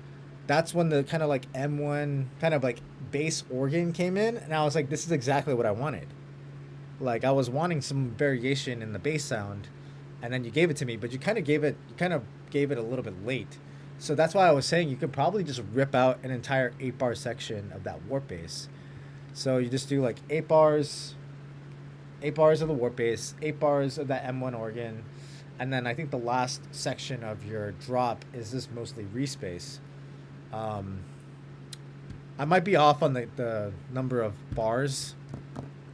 that's when the kind of like M1 kind of like bass organ came in, and I was like, this is exactly what I wanted. Like I was wanting some variation in the bass sound, and then you gave it to me, but you kind of gave it a little bit late. So that's why I was saying you could probably just rip out an entire 8-bar section of that warp bass. So you just do like 8 bars of the warp bass, 8 bars of that M1 organ, and then I think the last section of your drop is just mostly respace. I might be off on the number of bars,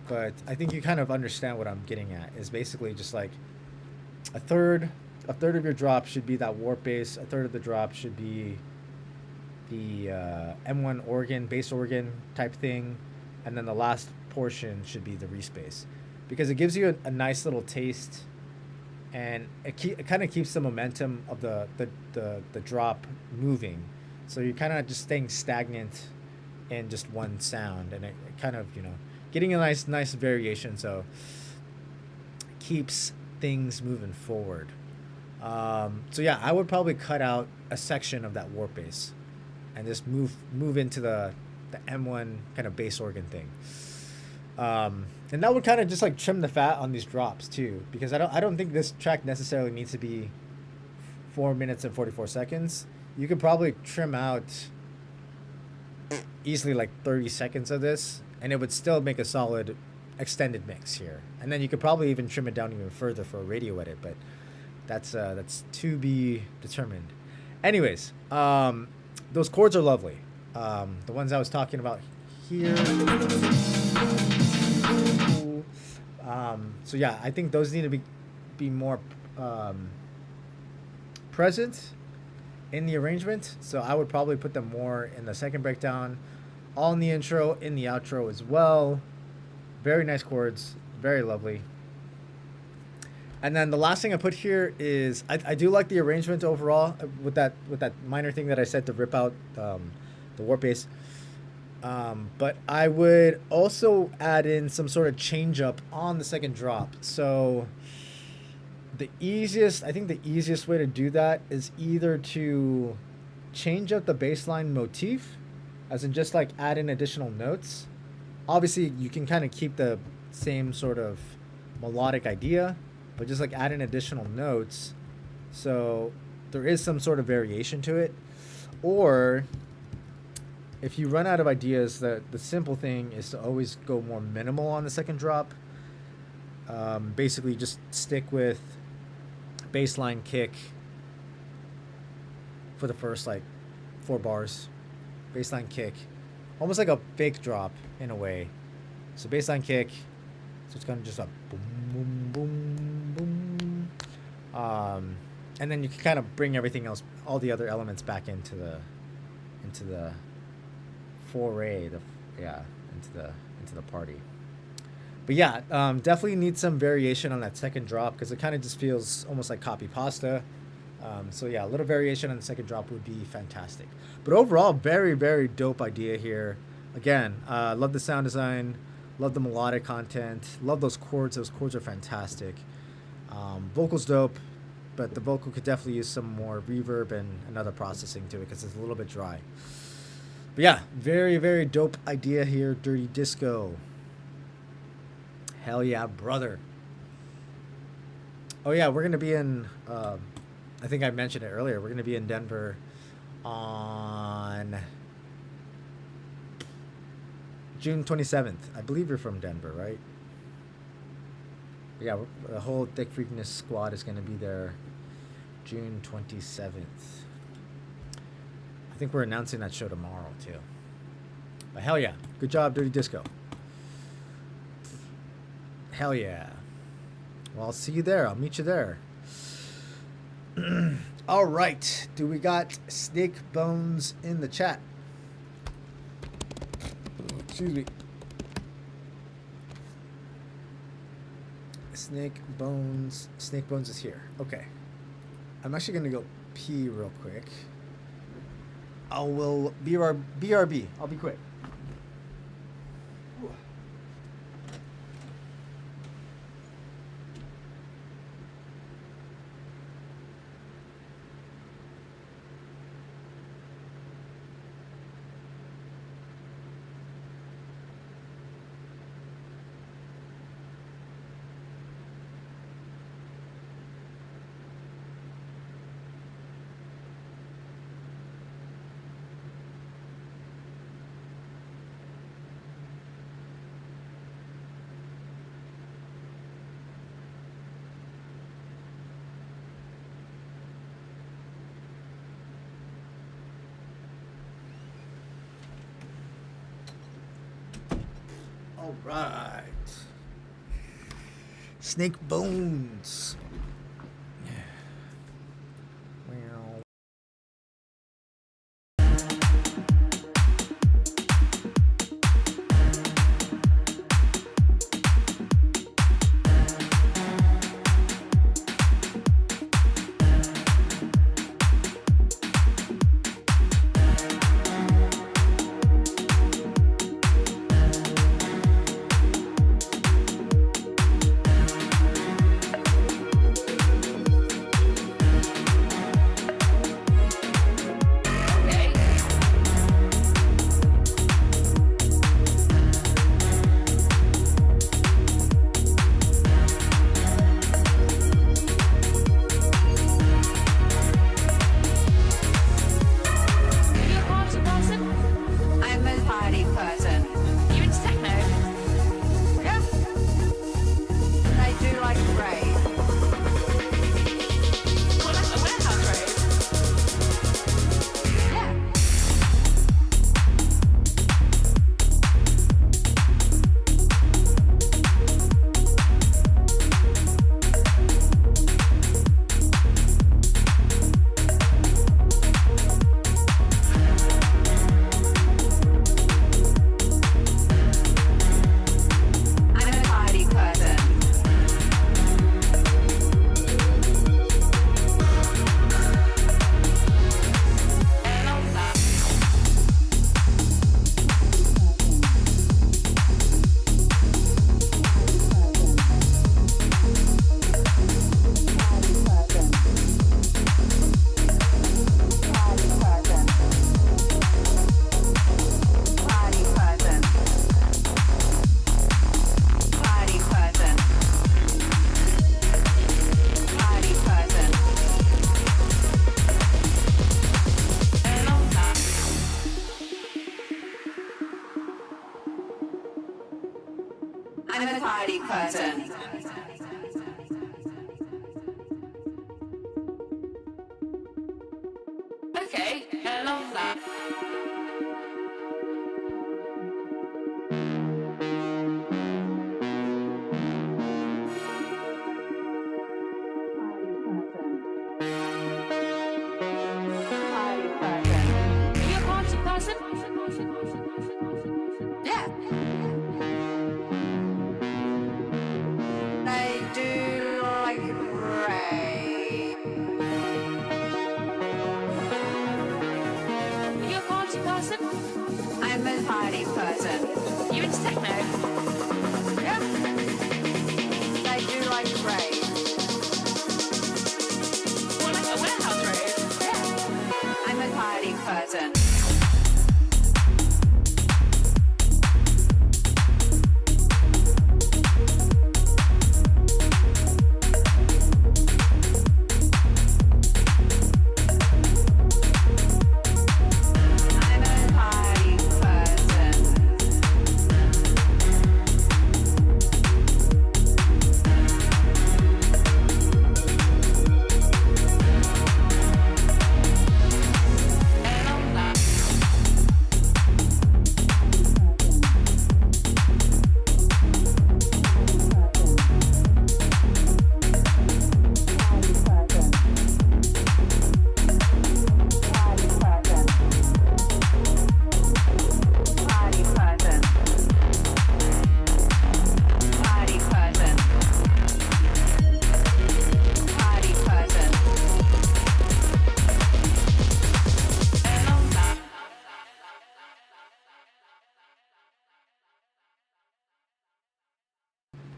but I think you kind of understand what I'm getting at. Is basically just like a third of your drop should be that warp bass, a third of the drop should be the M1 organ, bass organ type thing, and then the last portion should be the respace, because it gives you a nice little taste, and it kind of keeps the momentum of the drop moving. So you're kind of just staying stagnant in just one sound, and it kind of, getting a nice variation, so it keeps things moving forward. So yeah, I would probably cut out a section of that warp bass and just move into the M1 kind of bass organ thing. And that would kind of just like trim the fat on these drops too, because I don't think this track necessarily needs to be 4 minutes and 44 seconds. You could probably trim out easily like 30 seconds of this, and it would still make a solid extended mix here, and then you could probably even trim it down even further for a radio edit, but that's to be determined. Anyways, those chords are lovely. The ones I was talking about here. So yeah, I think those need to be more present in the arrangement. So I would probably put them more in the second breakdown, all in the intro, in the outro as well. Very nice chords, very lovely. And then the last thing I put here is I do like the arrangement overall with that minor thing that I said to rip out the warp bass. But I would also add in some sort of change up on the second drop. So I think the easiest way to do that is either to change up the bass line motif, as in just like add in additional notes. Obviously, you can kind of keep the same sort of melodic idea, but just like add in additional notes, so there is some sort of variation to it. Or if you run out of ideas, the simple thing is to always go more minimal on the second drop. Basically, just stick with bass line kick for the first like 4 bars. Bass line kick, almost like a fake drop in a way. So bass line kick, so it's kind of just a boom, boom, boom, boom. And then you can kind of bring everything else, all the other elements back into the foray, into the party. But yeah, definitely need some variation on that second drop, because it kind of just feels almost like copy pasta. So yeah, a little variation on the second drop would be fantastic. But overall, very, very dope idea here. Again, love the sound design, love the melodic content, love those chords. Those chords are fantastic. Vocals dope, but the vocal could definitely use some more reverb and another processing to it, because it's a little bit dry. But yeah, very, very dope idea here, Dirty Disco. Hell yeah, brother. Oh yeah, we're going to be in, I think I mentioned it earlier, we're going to be in Denver on June 27th. I believe you're from Denver, right? But yeah, the whole Thick Freakness squad is going to be there June 27th. I think we're announcing that show tomorrow, too. But hell yeah. Good job, Dirty Disco. Hell yeah. Well, I'll see you there. I'll meet you there. All right. Do we got Snake Bones in the chat? Excuse me. Snake Bones. Snake Bones is here. Okay. I'm actually going to go pee real quick. BRB. I'll be quick. All right. Snake Bones. a party person. You into techno? Yeah. I do like a rave. Or like a warehouse rave? Yeah. I'm a party person.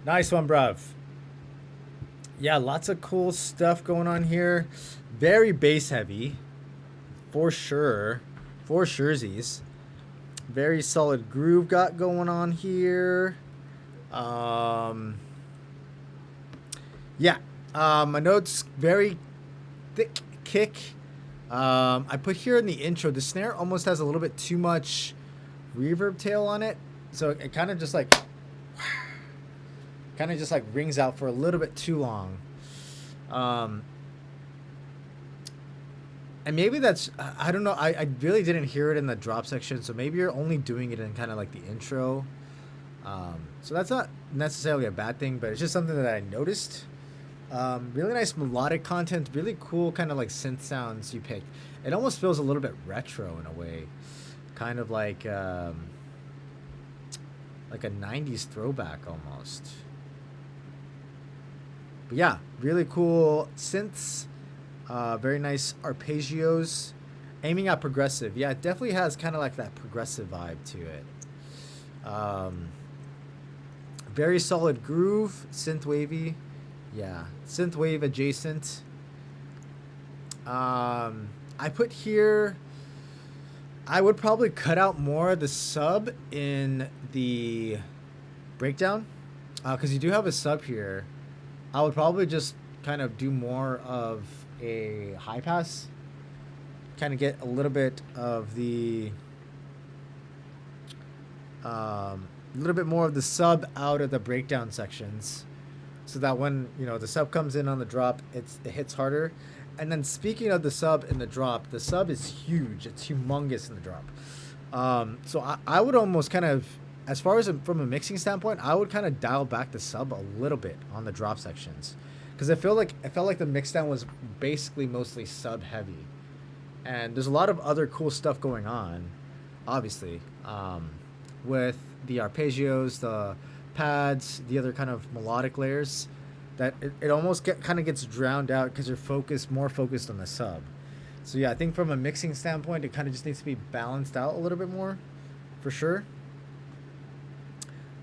Nice one, bruv. Yeah, lots of cool stuff going on here. Very bass heavy, for sure. For surezies. Very solid groove got going on here. Yeah. My notes, very thick kick. I put here in the intro, the snare almost has a little bit too much reverb tail on it. So it kind of just like rings out for a little bit too long. And maybe that's, I don't know, I really didn't hear it in the drop section, so maybe you're only doing it in kind of like the intro. So that's not necessarily a bad thing, but it's just something that I noticed. Really nice melodic content, really cool kind of like synth sounds you picked. It almost feels a little bit retro in a way, kind of like a 90s throwback almost. But yeah, really cool synths, very nice arpeggios, aiming at progressive. Yeah, it definitely has kind of like that progressive vibe to it. Very solid groove, synth wavy. Yeah, synth wave adjacent. I put here, I would probably cut out more of the sub in the breakdown, because you do have a sub here. I would probably just kind of do more of a high pass, kind of get a little bit of the, little bit more of the sub out of the breakdown sections, so that when, you know, the sub comes in on the drop, it hits harder. And then speaking of the sub in the drop, the sub is huge. It's humongous in the drop. So I would almost kind of, as far as from a mixing standpoint, I would kind of dial back the sub a little bit on the drop sections, because I felt like the mix down was basically mostly sub heavy, and there's a lot of other cool stuff going on, obviously, with the arpeggios, the pads, the other kind of melodic layers, that it almost kind of gets drowned out because you're more focused on the sub. So yeah, I think from a mixing standpoint, it kind of just needs to be balanced out a little bit more, for sure.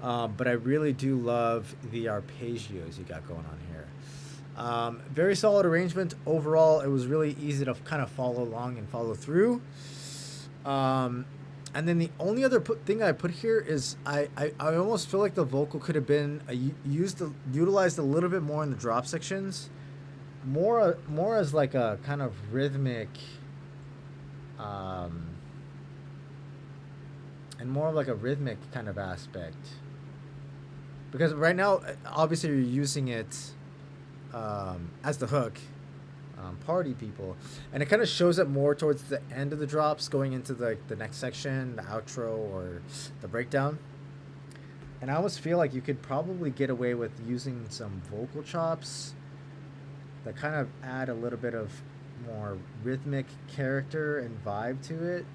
But I really do love the arpeggios you got going on here. Very solid arrangement overall. It was really easy to kind of follow along and follow through. And then the only other thing I put here is I almost feel like the vocal could have been utilized a little bit more in the drop sections, more as like a kind of rhythmic, and more of like a rhythmic kind of aspect. Because right now, obviously, you're using it as the hook, party people, and it kind of shows up more towards the end of the drops, going into the next section, the outro or the breakdown. And I almost feel like you could probably get away with using some vocal chops that kind of add a little bit of more rhythmic character and vibe to it.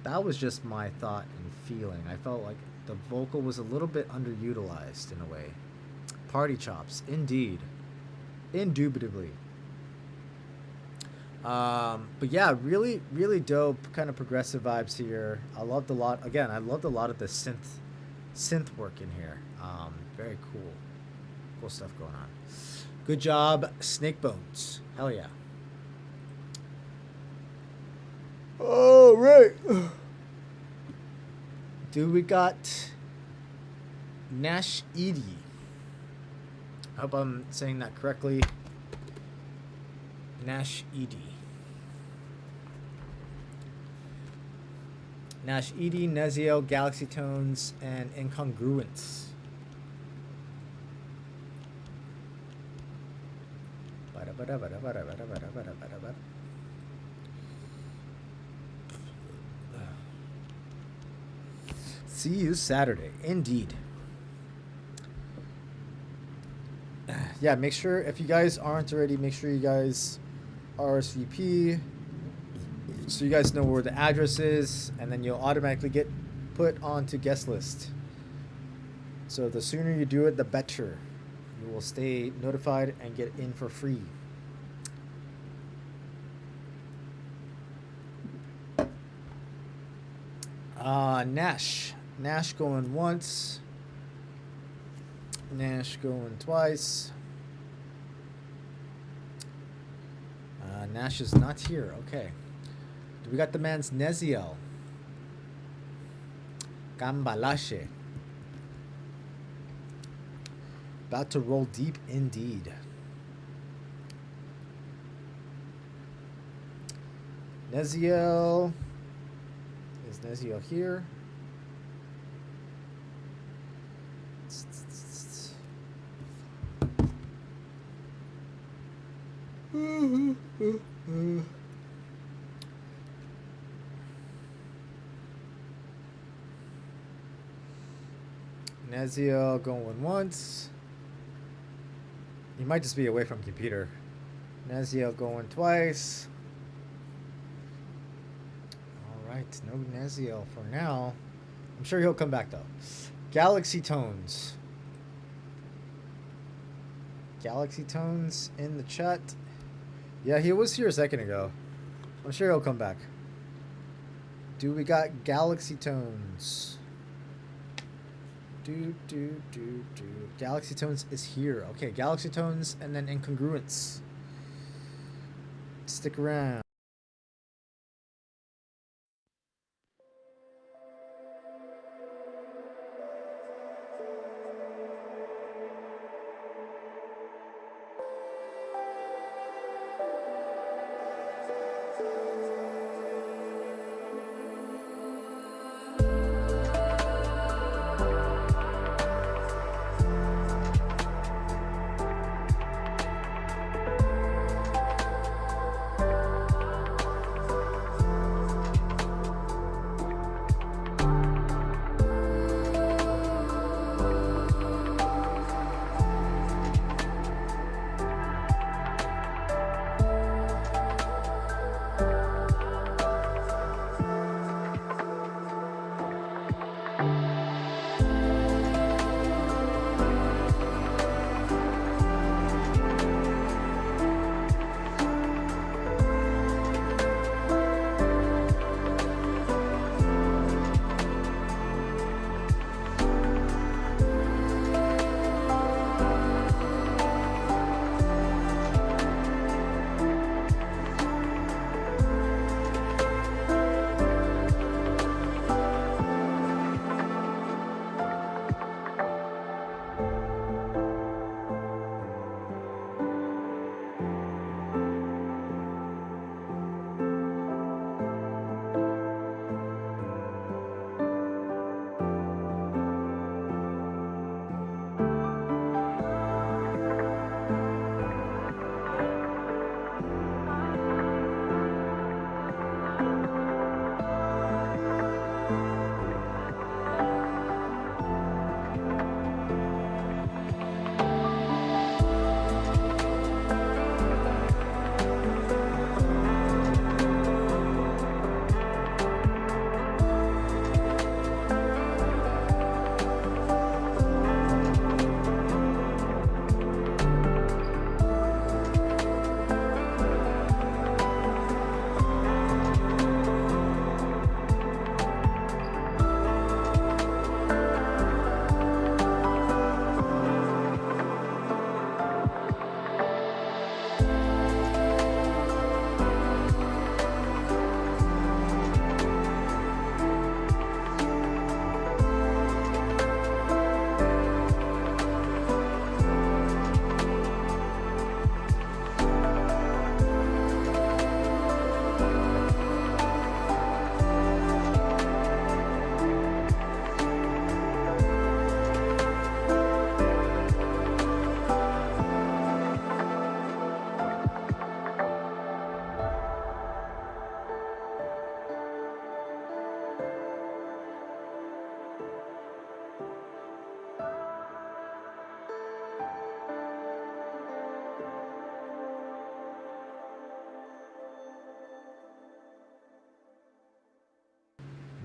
That was just my thought and feeling. I felt like the vocal was a little bit underutilized in a way. Party chops, indeed. Indubitably. But yeah, really, really dope kind of progressive vibes here. I loved a lot. Again, I loved a lot of the synth work in here. Very cool stuff going on. Good job, Snake Bones. Hell yeah. All right. Dude, we got Nash Edie. I hope I'm saying that correctly. Nash Edie. Nash Edie, Neziel, Galaxy Tones, and Incongruence. See you Saturday. Indeed. Yeah, make sure, if you guys aren't already, make sure you guys RSVP so you guys know where the address is, and then you'll automatically get put onto guest list. So the sooner you do it, the better. You will stay notified and get in for free. Nash going once. Nash going twice. Nash is not here. Okay. We got the man's Neziel. Gambalashe. About to roll deep indeed. Neziel. Is Neziel here? Neziel going once. He might just be away from computer. Neziel going twice. Alright, no Neziel for now. I'm sure he'll come back though. Galaxy Tones. Galaxy Tones in the chat. Yeah, he was here a second ago. I'm sure he'll come back. Do we got Galaxy Tones? Galaxy Tones is here. Okay, Galaxy Tones and then Incongruence. Stick around.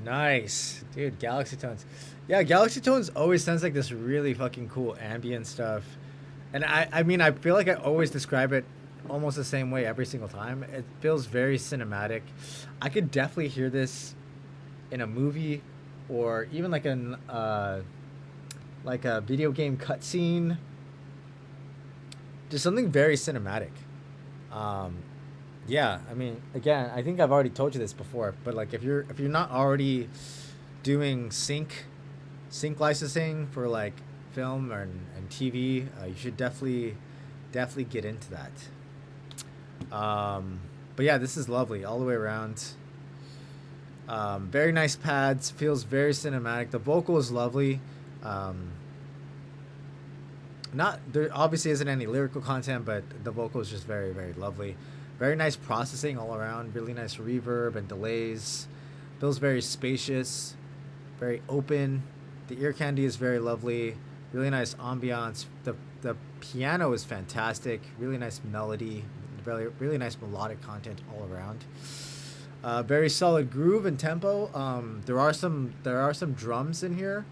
Nice, dude. Galaxy Tones. Yeah, Galaxy Tones always sounds like this really fucking cool ambient stuff. And I mean, I feel like I always describe it almost the same way every single time. It feels very cinematic. I could definitely hear this in a movie or even like a video game cutscene. Just something very cinematic. Um, yeah, I mean, again, I think I've already told you this before, but like if you're not already doing sync licensing for like film and TV, you should definitely get into that. But yeah, this is lovely all the way around. Very nice pads, feels very cinematic. The vocal is lovely. Not there obviously isn't any lyrical content, but the vocal is just very very lovely. Very nice processing all around. Really nice reverb and delays. Feels very spacious, very open. The ear candy is very lovely. Really nice ambiance. The piano is fantastic. Really nice melody. Really nice melodic content all around. Very solid groove and tempo. There are some drums in here.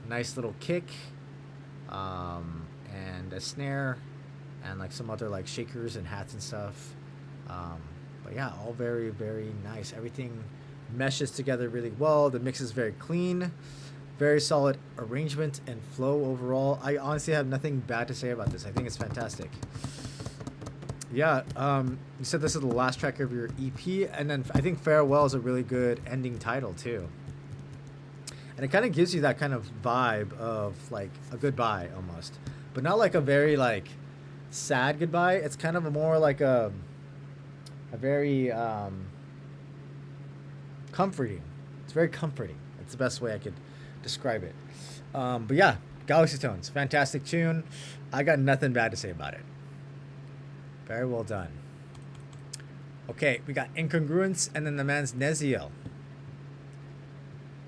Nice little kick. And a snare, and like some other like shakers and hats and stuff. But yeah, all very very nice. Everything meshes together really well. The mix is very clean, very solid arrangement and flow overall. I honestly have nothing bad to say about this. I think it's fantastic. Yeah, you said this is the last track of your EP, and then I think Farewell is a really good ending title too. And it kind of gives you that kind of vibe of like a goodbye almost, but not like a very like sad goodbye. It's kind of a more like a very comforting. It's very comforting. It's the best way I could describe it. But yeah, Galaxy Tones, fantastic tune. I got nothing bad to say about it. Very well done. Okay, we got Incongruence and then the man's Neziel.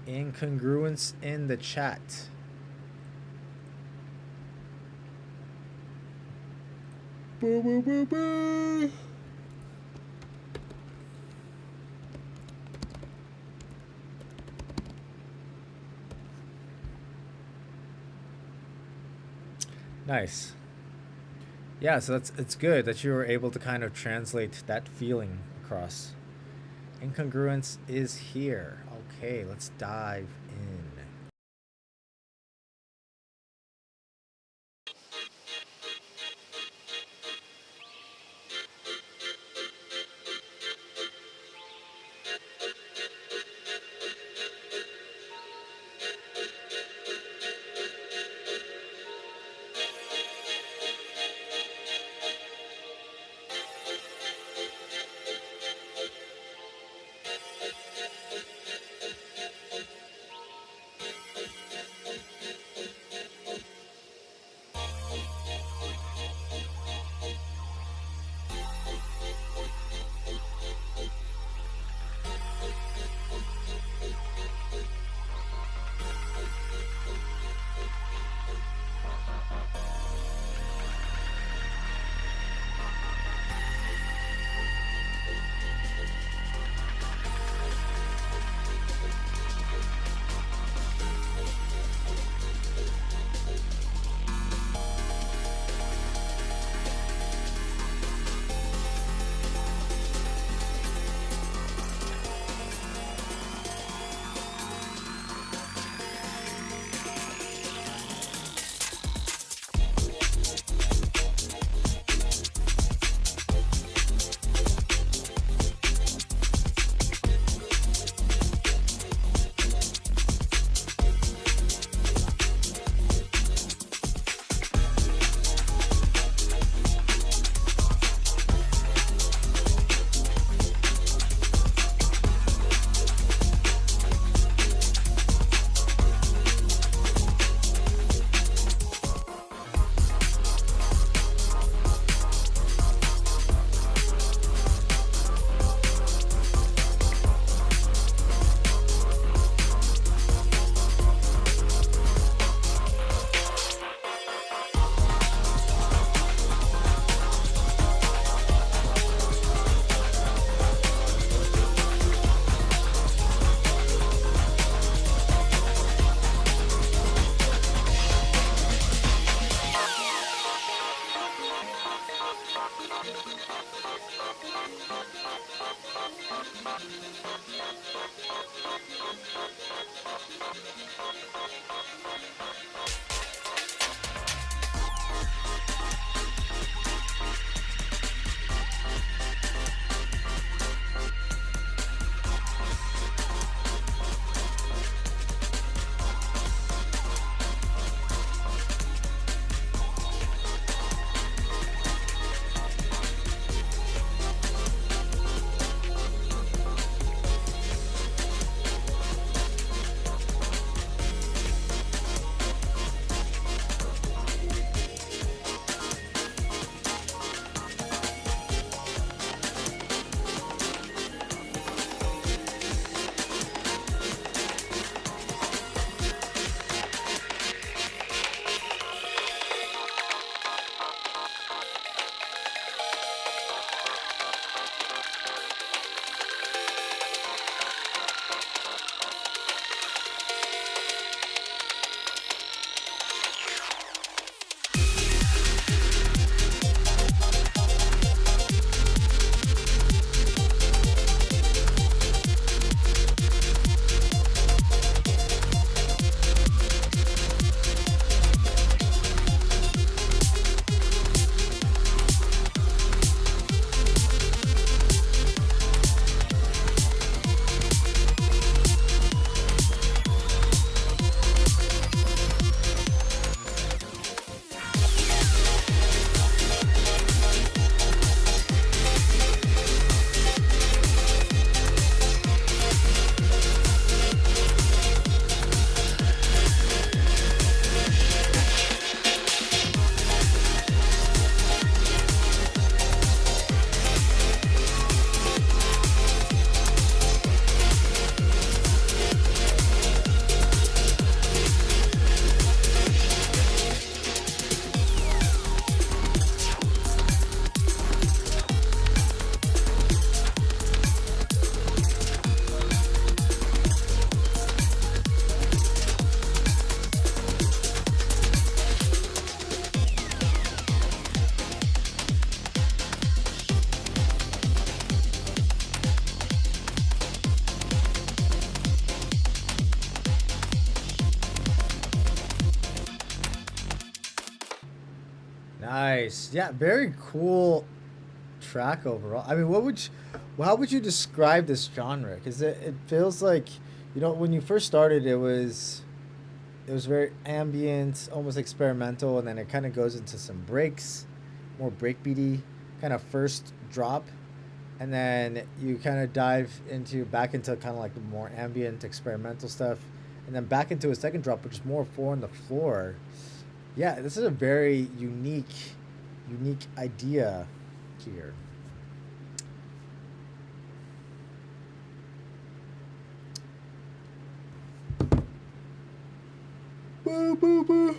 Incongruence in the chat. Boo, boo, boo, boo. Nice. Yeah, so it's good that you were able to kind of translate that feeling across. Incongruence is here. Okay, let's dive in. Nice. Yeah, very cool track overall. I mean, how would you describe this genre? Because it feels like, when you first started, it was very ambient, almost experimental, and then it kind of goes into some breaks, more breakbeaty kind of first drop, and then you kind of dive back into kind of like the more ambient experimental stuff, and then back into a second drop, which is more four on the floor. Yeah, this is a very unique idea here. Boo, boo, boo.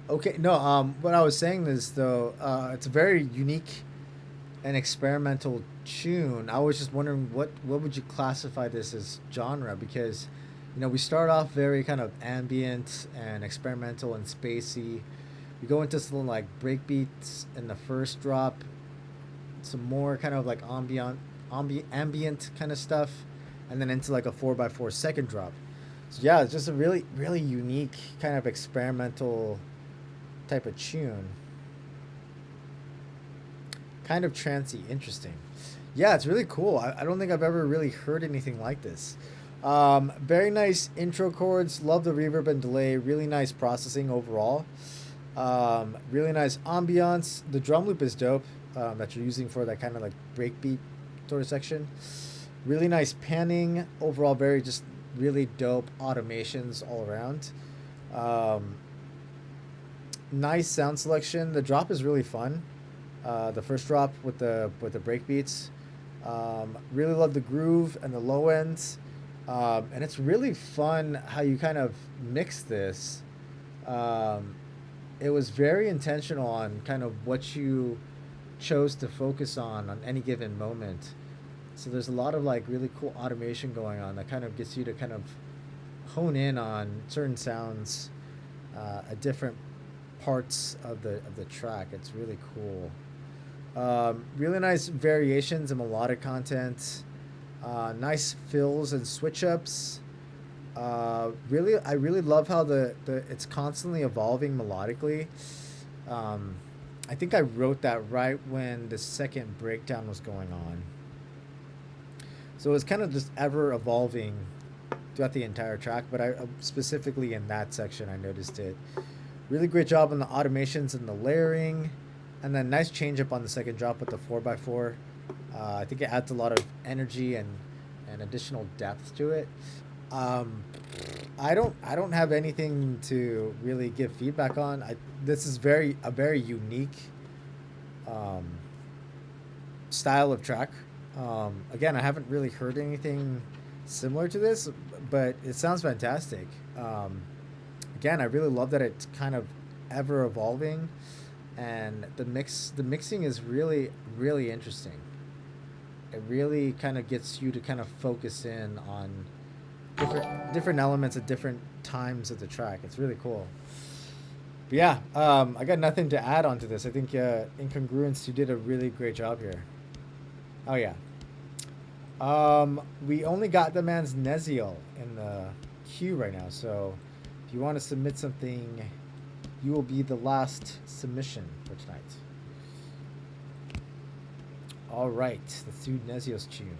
Okay, no, what I was saying is, though, it's a very unique and experimental tune. I was just wondering what would you classify this as genre, because we start off very kind of ambient and experimental and spacey. We go into some like breakbeats in the first drop, some more kind of like ambient kind of stuff, and then into like a 4x4 second drop. So yeah, it's just a really really unique kind of experimental type of tune. Kind of trancy, interesting. Yeah, it's really cool. I don't think I've ever really heard anything like this. Very nice intro chords. Love the reverb and delay. Really nice processing overall. Really nice ambiance. The drum loop is dope, that you're using for that kind of like breakbeat sort of section. Really nice panning. Overall, very just really dope automations all around. Nice sound selection. The drop is really fun. The first drop with the breakbeats. Really love the groove and the low ends. And it's really fun how you kind of mix this. It was very intentional on kind of what you chose to focus on any given moment. So there's a lot of like really cool automation going on that kind of gets you to kind of hone in on certain sounds at different parts of the track. It's really cool. Really nice variations and melodic content. Nice fills and switch ups. I really love how the it's constantly evolving melodically. I think I wrote that right when the second breakdown was going on. So it's kind of just ever evolving throughout the entire track, but I specifically in that section I noticed it. Really great job on the automations and the layering, and then nice change up on the second drop with the 4x4. I think it adds a lot of energy and additional depth to it. I don't have anything to really give feedback on. This is a very unique style of track. Again, I haven't really heard anything similar to this, but it sounds fantastic. Again, I really love that it's kind of ever evolving, and the mixing is really interesting. It really kind of gets you to kind of focus in on different elements at different times of the track. It's really cool. But yeah, I got nothing to add on to this. I think Incongruence, you did a really great job here. Oh yeah. We only got the man's Neziel in the queue right now, so if you want to submit something, you will be the last submission for tonight. All right, let's do Neziel's tune.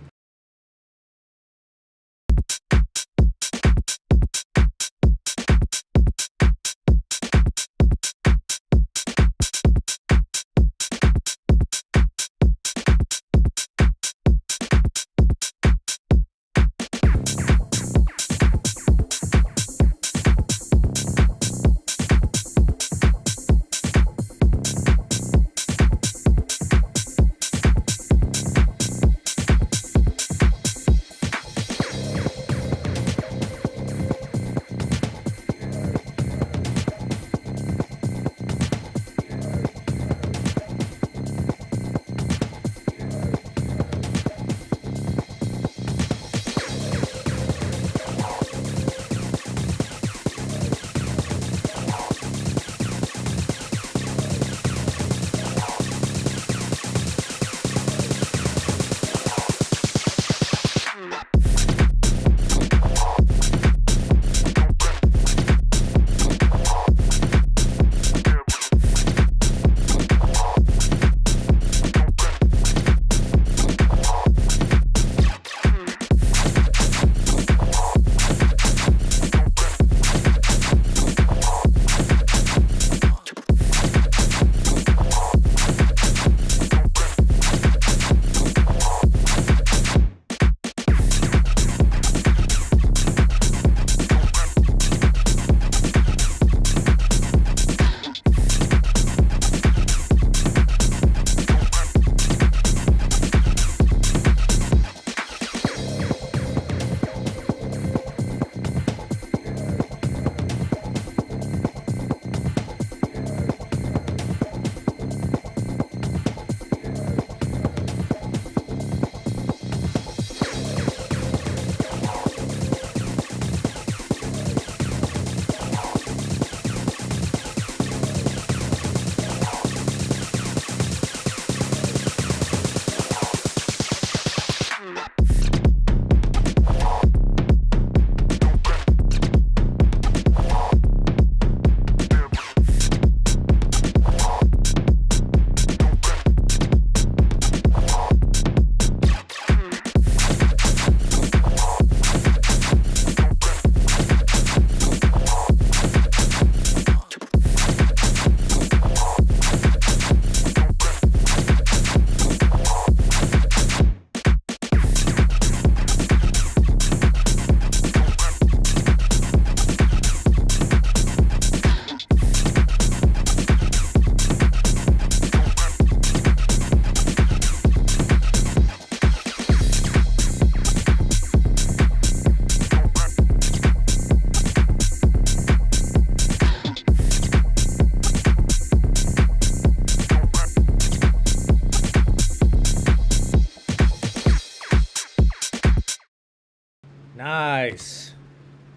Nice.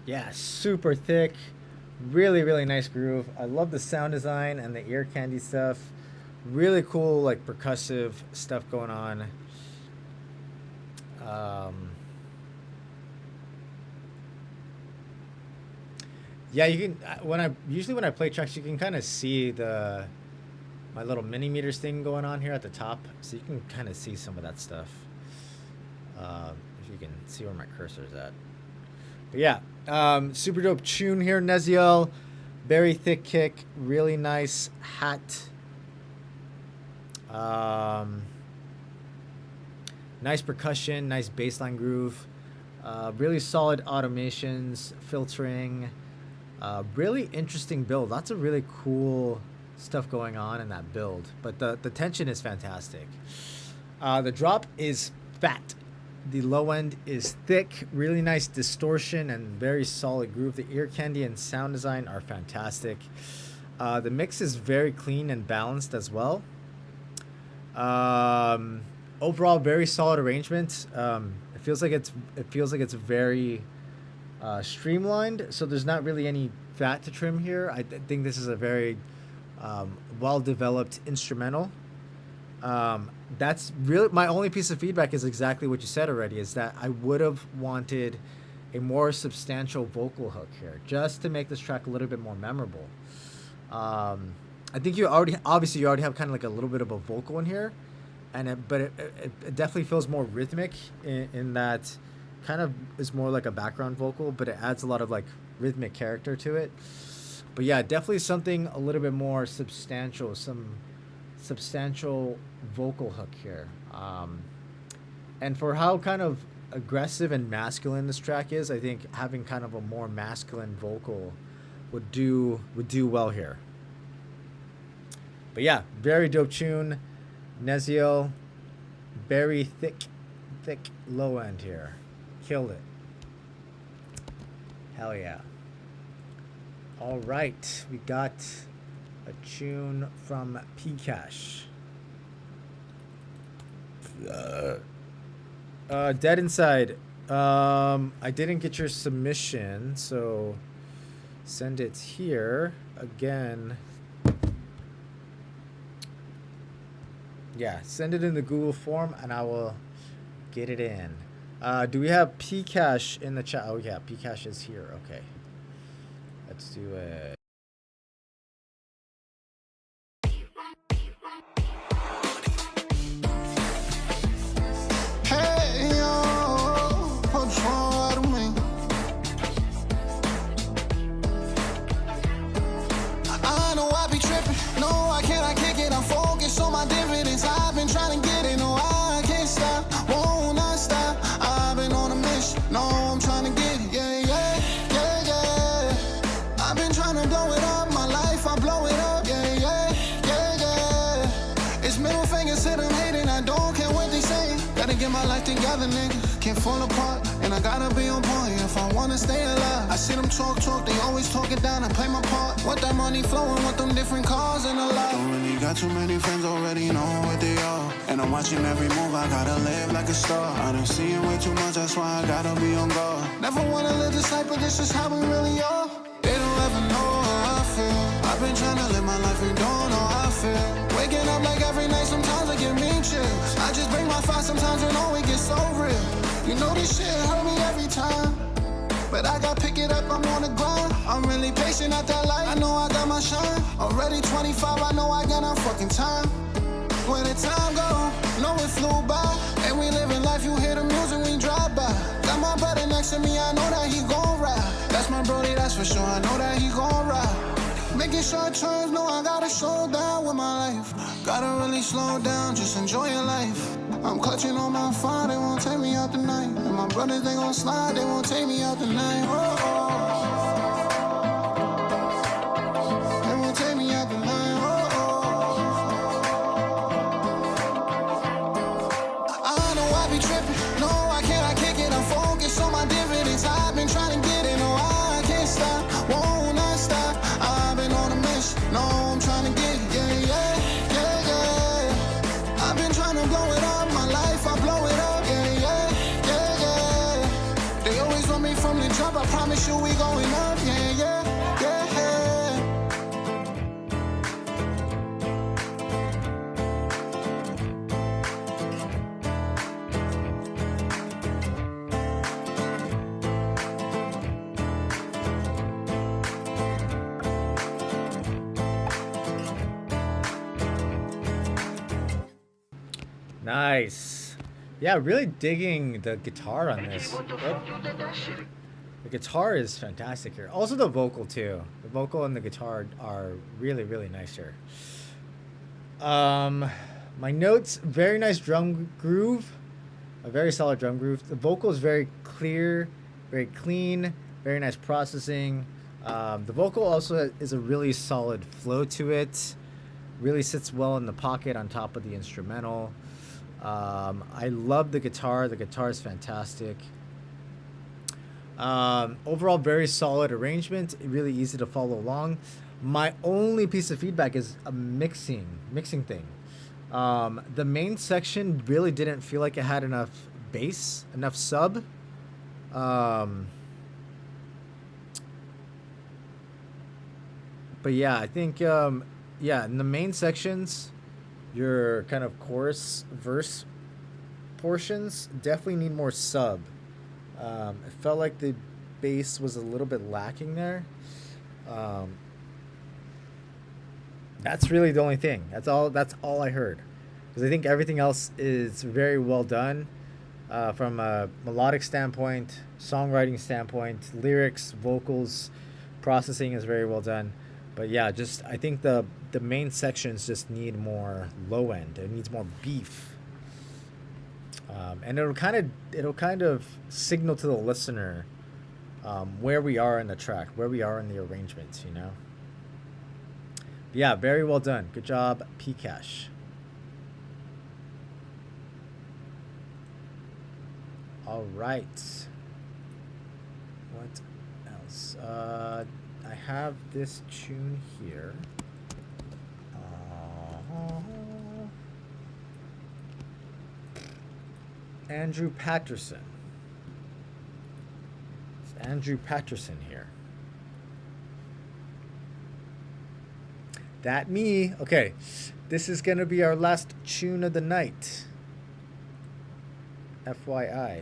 Yeah, super thick. Really, really nice groove. I love the sound design and the ear candy stuff. Really cool, like percussive stuff going on. Yeah, you can. When I play tracks, you can kind of see my little mini meters thing going on here at the top, so you can kind of see some of that stuff. If you can see where my cursor is at. But yeah, super dope tune here, Neziel. Very thick kick, really nice hat. Nice percussion, nice bassline groove. Really solid automations, filtering. Really interesting build. Lots of really cool stuff going on in that build. But the tension is fantastic. The drop is fat. The low end is thick. Really nice distortion and very solid groove. The ear candy and sound design are fantastic. The mix is very clean and balanced as well. Overall, very solid arrangement. It feels like it's very streamlined, so there's not really any fat to trim here. I think this is a very well-developed instrumental. That's really my only piece of feedback is exactly what you said already, is that I would have wanted a more substantial vocal hook here just to make this track a little bit more memorable. I think you already have kind of like a little bit of a vocal in here, but it definitely feels more rhythmic in that kind of is more like a background vocal, but it adds a lot of like rhythmic character to it. But yeah, definitely something a little bit more substantial, some substantial vocal hook here. And for how kind of aggressive and masculine this track is, I think having kind of a more masculine vocal would do well here. But yeah, very dope tune. Neziel, very thick low end here. Killed it. Hell yeah. All right, we got a tune from Pcash. Dead Inside. I didn't get your submission, so send it here again. Yeah, send it in the Google form and I will get it in. Do we have Pcash in the chat? Oh yeah, Pcash is here. Okay. Let's do it. Hey yo, what's wrong with me? I know I be tripping. No, I kick it. I'm focused on my dividends. I've been trying to get it. No, I can't stop. Won't not stop. I've been on a mission. No, I'm trying to get it. Yeah. I've been trying to blow it up. My life, I blow it up. Yeah. It's middle fingers to them hating. I don't care what they say. Gotta get my life together, nigga. Can't fall apart. And I gotta be on point if I wanna stay alive. I see them talk. They always talk it down. I play my part. What that money flowing with them different cars in the lot. Don't really got too many friends, already know what they are. And I'm watching every move. I gotta live like a star. I done seen way too much. That's why I gotta be on guard. Never wanna live this life, but this is how we really are. They don't ever know how I feel. I've been trying to live my life and don't know how I feel. Waking up like every night, sometimes I get me chills. I just bring my fire sometimes and know it gets so real. You know this shit hurt me every time, but I got pick it up, I'm on the grind. I'm really patient at that light, I know I got my shine. Already 25, I know I got no fucking time. Where the time go, know it flew by. And we living life, you hear the music, we drive by. Got my brother next to me, I know that he gon' ride. That's my brody, that's for sure, I know that he gon' ride. Making short turns, no, I gotta slow down with my life. Gotta really slow down, just enjoy your life. I'm clutching on my phone, they won't take me out tonight. And my brothers, they gon' slide, they won't take me out tonight. They won't take me out tonight. I know I be tripping, no, I kick it. I'm focused on my dividends. I've been trying to get it, no, I can't stop, won't not stop. I've been on a mission, no, I'm trying to get it, yeah. I've been trying to blow it up, my life, I blow it up, yeah. They always want hands up, I promise you we going up. Yeah, yeah, yeah. Nice. Yeah, really digging the guitar on this. The guitar is fantastic here. Also the vocal too. The vocal and the guitar are really, really nice here. My notes, very nice drum groove. A very solid drum groove. The vocal is very clear, very clean, very nice processing. The vocal also is a really solid flow to it. Really sits well in the pocket on top of the instrumental. I love the guitar. The guitar is fantastic. Overall, very solid arrangement. Really easy to follow along. My only piece of feedback is a mixing thing. The main section really didn't feel like it had enough bass, enough sub. But yeah, I think yeah, in the main sections, your kind of chorus verse portions definitely need more sub. It felt like the bass was a little bit lacking there. That's really the only thing. That's all I heard, because I think everything else is very well done, from a melodic standpoint, songwriting standpoint, lyrics, vocals, processing is very well done. But yeah, just I think the main sections just need more low end. It needs more beef, and it'll kind of signal to the listener where we are in the track, where we are in the arrangements. You know. Yeah, very well done. Good job, Pcash. All right. What else? I have this tune here. Andrew Patterson. It's Andrew Patterson here. That me. Okay, this is gonna be our last tune of the night. FYI.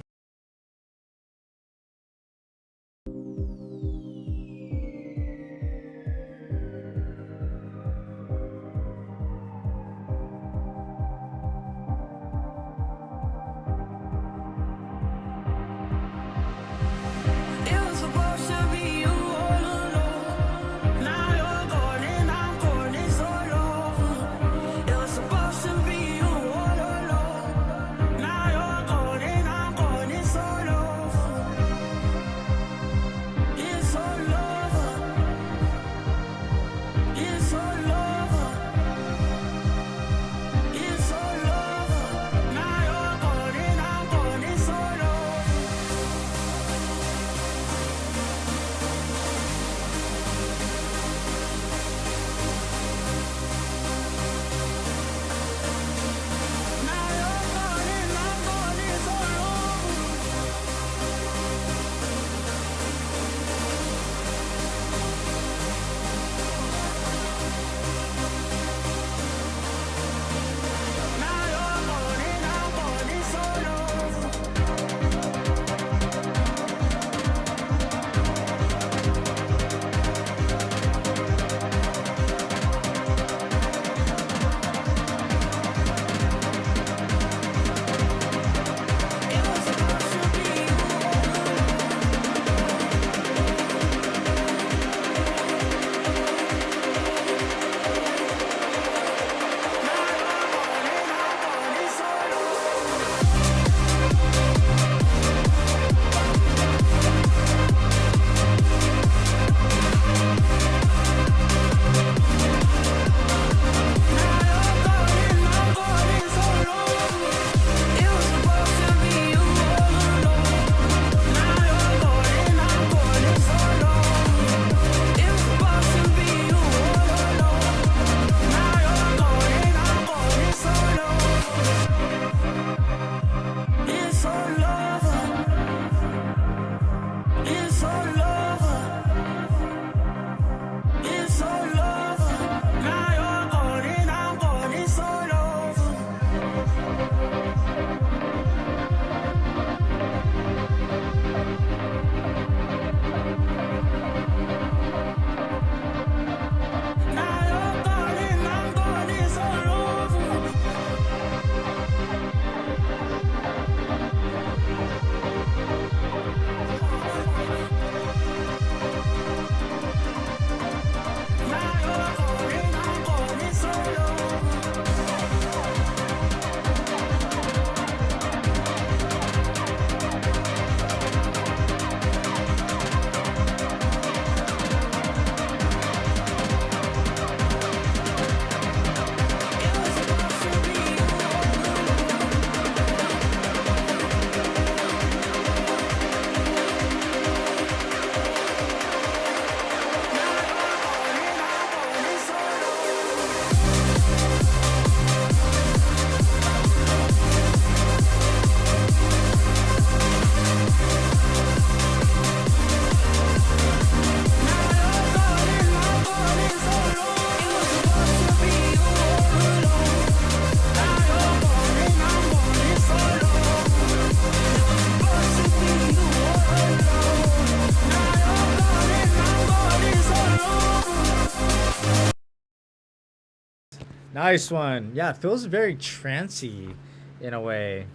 Nice one. Yeah, it feels very trancey in a way.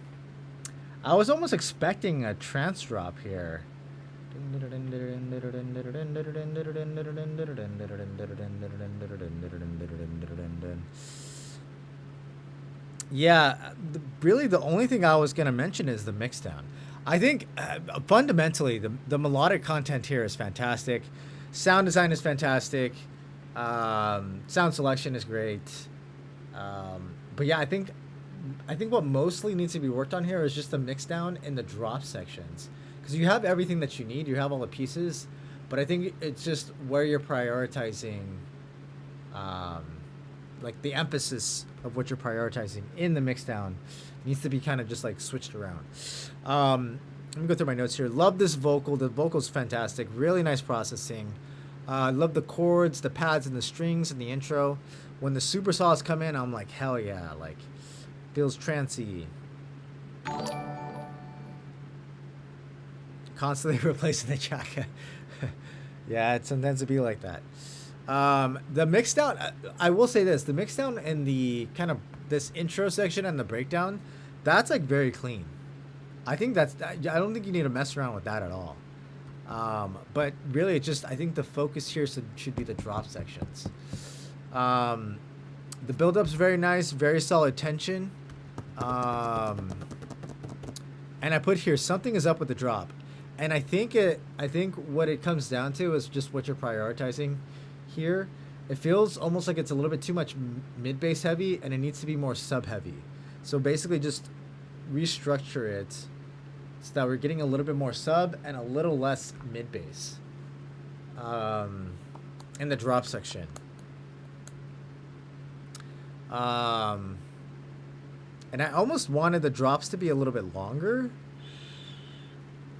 I was almost expecting a trance drop here. Yeah, really the only thing I was going to mention is the mixdown. I think fundamentally the melodic content here is fantastic. Sound design is fantastic. Sound selection is great. But yeah, I think what mostly needs to be worked on here is just the mixdown and the drop sections. Because you have everything that you need, you have all the pieces, but I think it's just where you're prioritizing, like the emphasis of what you're prioritizing in the mixdown needs to be kind of just like switched around. Let me go through my notes here. Love this vocal. The vocal's fantastic. Really nice processing. Love the chords, the pads, and the strings in the intro. When the super saws come in, I'm like, hell yeah, like feels trancey. Constantly replacing the track. Yeah, it sometimes to be like that. The mixdown, I will say this, the mixdown and the kind of this intro section and the breakdown, that's like very clean. I think I don't think you need to mess around with that at all. But really, it just, I think the focus here should be the drop sections. The build-up's very nice, very solid tension. And I put here, something is up with the drop. And I think what it comes down to is just what you're prioritizing here. It feels almost like it's a little bit too much mid-bass heavy, and it needs to be more sub-heavy. So basically just restructure it so that we're getting a little bit more sub and a little less mid-bass in the drop section. And I almost wanted the drops to be a little bit longer.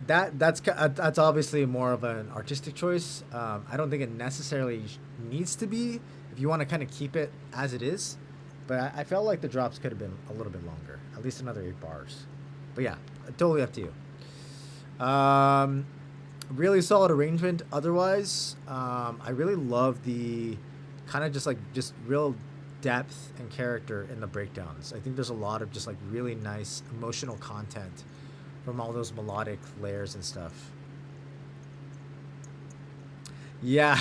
That's obviously more of an artistic choice. I don't think it necessarily needs to be if you want to kind of keep it as it is. But I felt like the drops could have been a little bit longer, at least another 8 bars. But yeah, totally up to you. Really solid arrangement. Otherwise, I really love the kind of just real depth and character in the breakdowns. I think there's a lot of just like really nice emotional content from all those melodic layers and stuff. Yeah,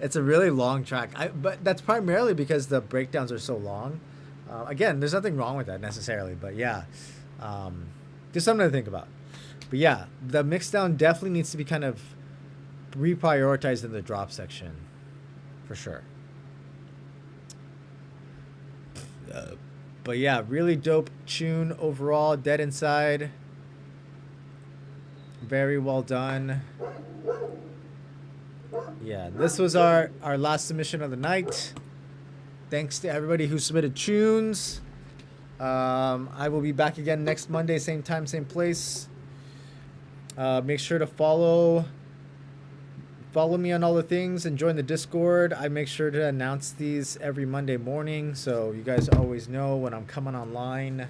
it's a really long track. But that's primarily because the breakdowns are so long. Again, there's nothing wrong with that necessarily, but yeah, just something to think about. But yeah, the mixdown definitely needs to be kind of reprioritized in the drop section, for sure. But yeah, really dope tune overall. Dead Inside. Very well done. Yeah, this was our last submission of the night. Thanks to everybody who submitted tunes. I will be back again next Monday, same time, same place. Make sure to follow me on all the things and join the Discord. I make sure to announce these every Monday morning, so you guys always know when I'm coming online.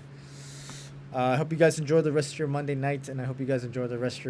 I hope you guys enjoy the rest of your Monday night, and I hope you guys enjoy the rest of your